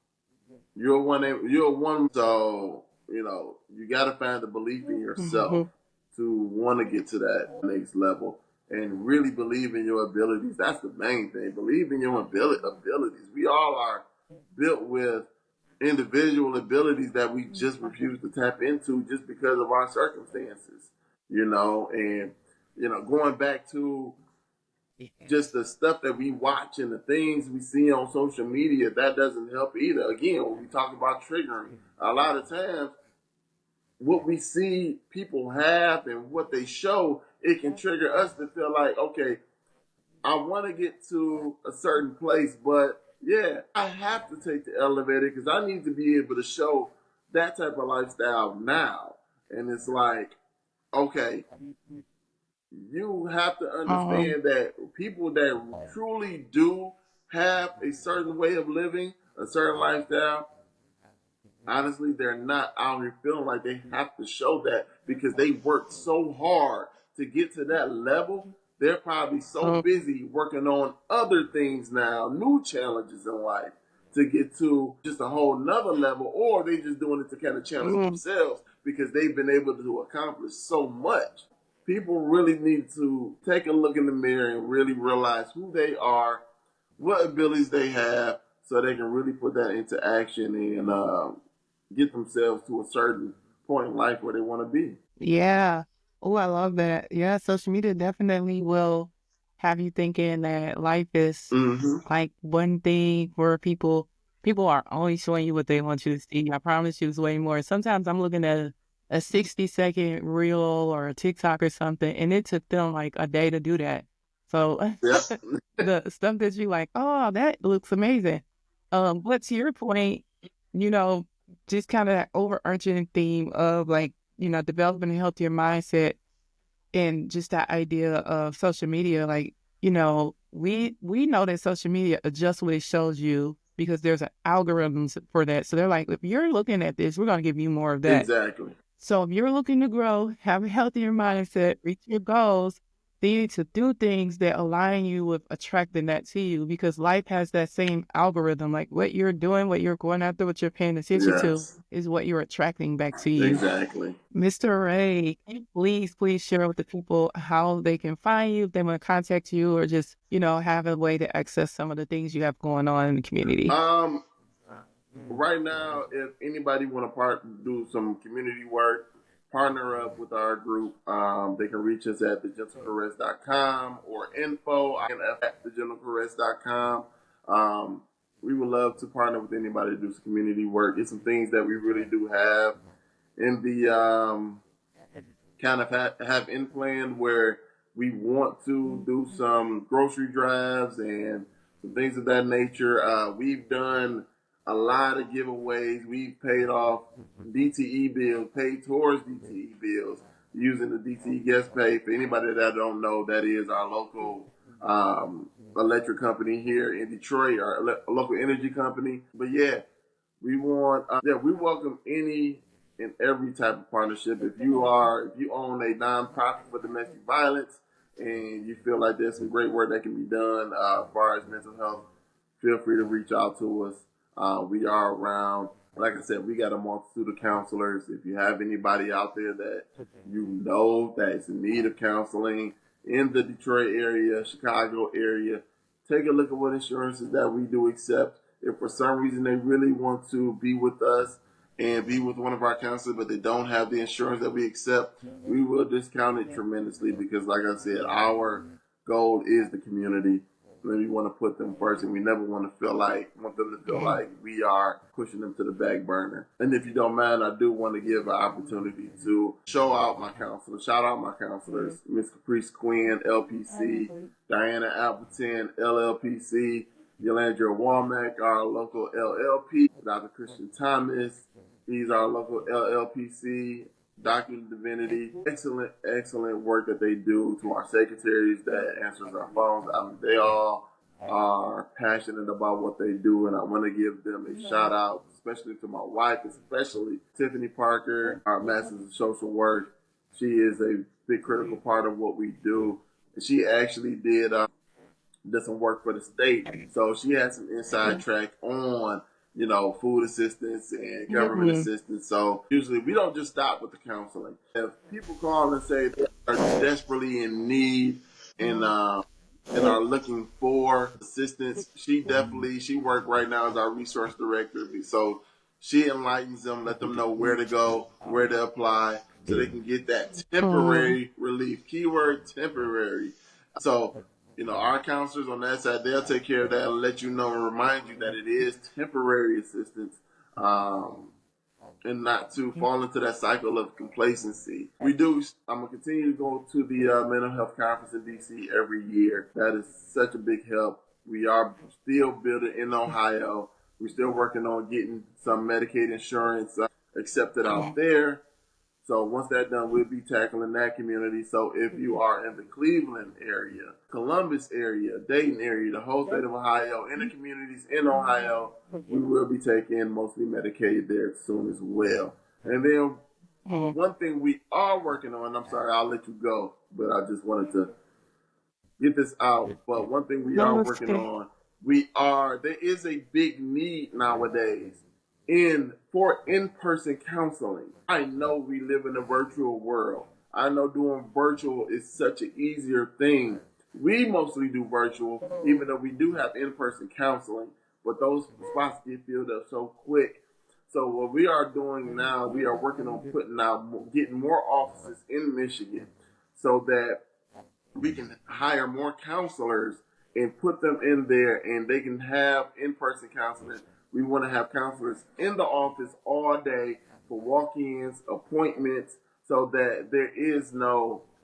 you're one. You're one. So you got to find the belief in yourself Mhm. to want to get to that next level and really believe in your abilities. That's the main thing. Believe in your abilities. We all are built with individual abilities that we just refuse to tap into just because of our circumstances. And going back to just the stuff that we watch and the things we see on social media, that doesn't help either. Again, when we talk about triggering, a lot of times what we see people have and what they show, it can trigger us to feel like, okay, I want to get to a certain place, but yeah, I have to take the elevator because I need to be able to show that type of lifestyle now. And it's like, okay, you have to Um, understand that people that truly do have a certain way of living, a certain lifestyle, honestly, they're not out here feeling like they have to show that because they worked so hard to get to that level. They're probably so um, busy working on other things now, new challenges in life to get to just a whole nother level, or they just doing it to kind of challenge mm, themselves because they've been able to accomplish so much. People really need to take a look in the mirror and really realize who they are, what abilities they have, so they can really put that into action and get themselves to a certain point in life where they want to be. yeah. Oh, I love that. Yeah, social media definitely will have you thinking that life is Mm-hmm. like one thing where people are only showing you what they want you to see. I promise you it's way more. Sometimes I'm looking at a 60-second reel or a TikTok or something, and it took them like a day to do that. So Yep. the stuff that you like, oh, that looks amazing. But to your point, you know, just kind of that overarching theme of like, developing a healthier mindset and just that idea of social media, like, we know that social media adjusts what it shows you because there's an algorithm for that. So they're like, if you're looking at this, we're going to give you more of that. Exactly. So if you're looking to grow, have a healthier mindset, reach your goals, then you need to do things that align you with attracting that to you, because life has that same algorithm. Like what you're doing, what you're going after, what you're paying attention to Yes. is what you're attracting back to you. Exactly. Mr. Ray, can you please share with the people how they can find you if they want to contact you, or just, have a way to access some of the things you have going on in the community. Um, right now, if anybody want to do some community work, partner up with our group, they can reach us at thegentlecaress.com or info at thegentlecaress.com. We would love to partner with anybody to do some community work. It's some things that we really do have in the kind of have in plan where we want to do some grocery drives and some things of that nature. We've done a lot of giveaways. We've paid off DTE bills, paid towards DTE bills using the DTE guest pay. For anybody that don't know, that is our local electric company here in Detroit, our local energy company. But yeah, we welcome any and every type of partnership. If you own a nonprofit for domestic violence and you feel like there's some great work that can be done as far as mental health, feel free to reach out to us. We are around. Like I said, we got a multitude of counselors. If you have anybody out there that you know that is in need of counseling in the Detroit area, Chicago area, take a look at what insurances that we do accept. If for some reason they really want to be with us and be with one of our counselors, but they don't have the insurance that we accept, we will discount it tremendously because, like I said, our goal is the community. And we want to put them first, and we never want them to feel like we are pushing them to the back burner. And if you don't mind, I do want to give an opportunity to shout out my counselors, Miss Caprice Quinn, LPC, Diana Appleton, LLPC, Yolandra Walmack, our local LLP, Dr. Christian Thomas, he's our local LLPC, Doctor of Divinity. Excellent work that they do to our secretaries that answers our phones. They all are passionate about what they do, and I want to give them a shout out, especially to my wife, especially Tiffany Parker, our Masters of Social Work. She is a big critical part of what we do. She actually did some work for the state, so she had some inside track on food assistance and government assistance. So usually we don't just stop with the counseling. If people call and say they are desperately in need and are looking for assistance, she works right now as our resource director. So she enlightens them, let them know where to go, where to apply, so they can get that temporary relief. Keyword temporary. So our counselors on that side, they'll take care of that and let you know and remind you that it is temporary assistance, and not to fall into that cycle of complacency. I'm going to continue to go to the mental health conference in DC every year. That is such a big help. We are still building in Ohio. We're still working on getting some Medicaid insurance accepted out there. So once that's done, we'll be tackling that community. So if you are in the Cleveland area, Columbus area, Dayton area, the whole state of Ohio, in the communities in Ohio, we will be taking mostly Medicaid there soon as well. And then one thing we are working on, I'm sorry, I'll let you go, but I just wanted to get this out. But one thing we are working on, there is a big need nowadays for in-person counseling. I know we live in a virtual world. I know doing virtual is such an easier thing. We mostly do virtual, even though we do have in-person counseling, but those spots get filled up so quick. So what we are doing now, we are working on getting more offices in Michigan so that we can hire more counselors and put them in there and they can have in-person counseling. We want to have counselors in the office all day for walk-ins, appointments, so that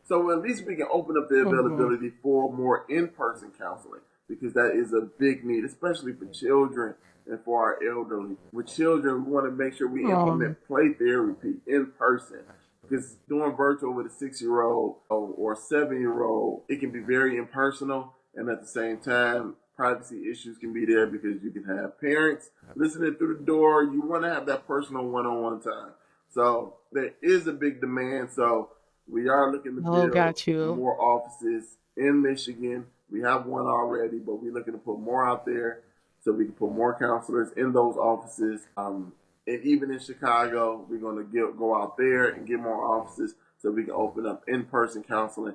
so at least we can open up the availability for more in-person counseling, because that is a big need, especially for children and for our elderly. With children, we want to make sure we implement play therapy in person, because doing virtual with a 6-year-old or 7-year-old, it can be very impersonal, and at the same time, privacy issues can be there because you can have parents listening through the door. You want to have that personal one-on-one time. So there is a big demand. So we are looking to Oh, build got you. more offices in Michigan. We have one already, but we're looking to put more out there so we can put more counselors in those offices. And even in Chicago, we're going to go out there and get more offices so we can open up in-person counseling.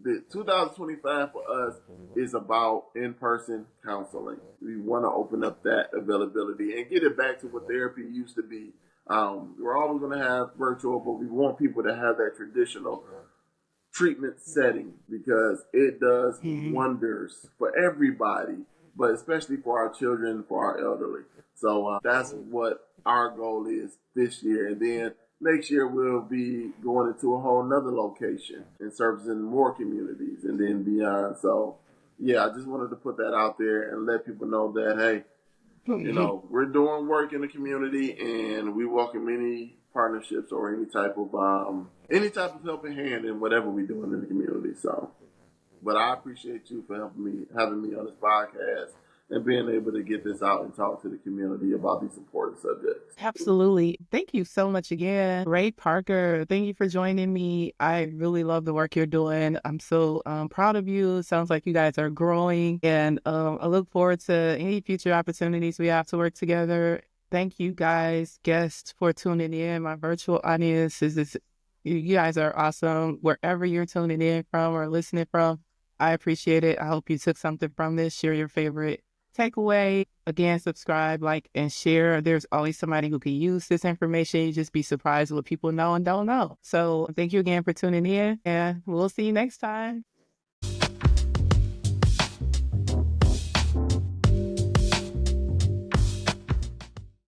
The 2025 for us is about in-person counseling. We want to open up that availability and get it back to what therapy used to be. We're always going to have virtual, but we want people to have that traditional treatment setting because it does Mhm. wonders for everybody, but especially for our children, for our elderly. So that's what our goal is this year. And then next year we'll be going into a whole nother location and servicing more communities and then beyond. So yeah, I just wanted to put that out there and let people know that, hey, we're doing work in the community, and we welcome any partnerships or any type of helping hand in whatever we're doing in the community. So, but I appreciate you for having me on this podcast, and being able to get this out and talk to the community about these important subjects. Absolutely. Thank you so much again. Great, Parker. Thank you for joining me. I really love the work you're doing. I'm so proud of you. Sounds like you guys are growing, and I look forward to any future opportunities we have to work together. Thank you guys, guests, for tuning in. My virtual audience you guys are awesome. Wherever you're tuning in from or listening from, I appreciate it. I hope you took something from this. Share your favorite takeaway. Again, subscribe, like, and share. There's always somebody who can use this information. You just be surprised what people know and don't know. So thank you again for tuning in, and we'll see you next time.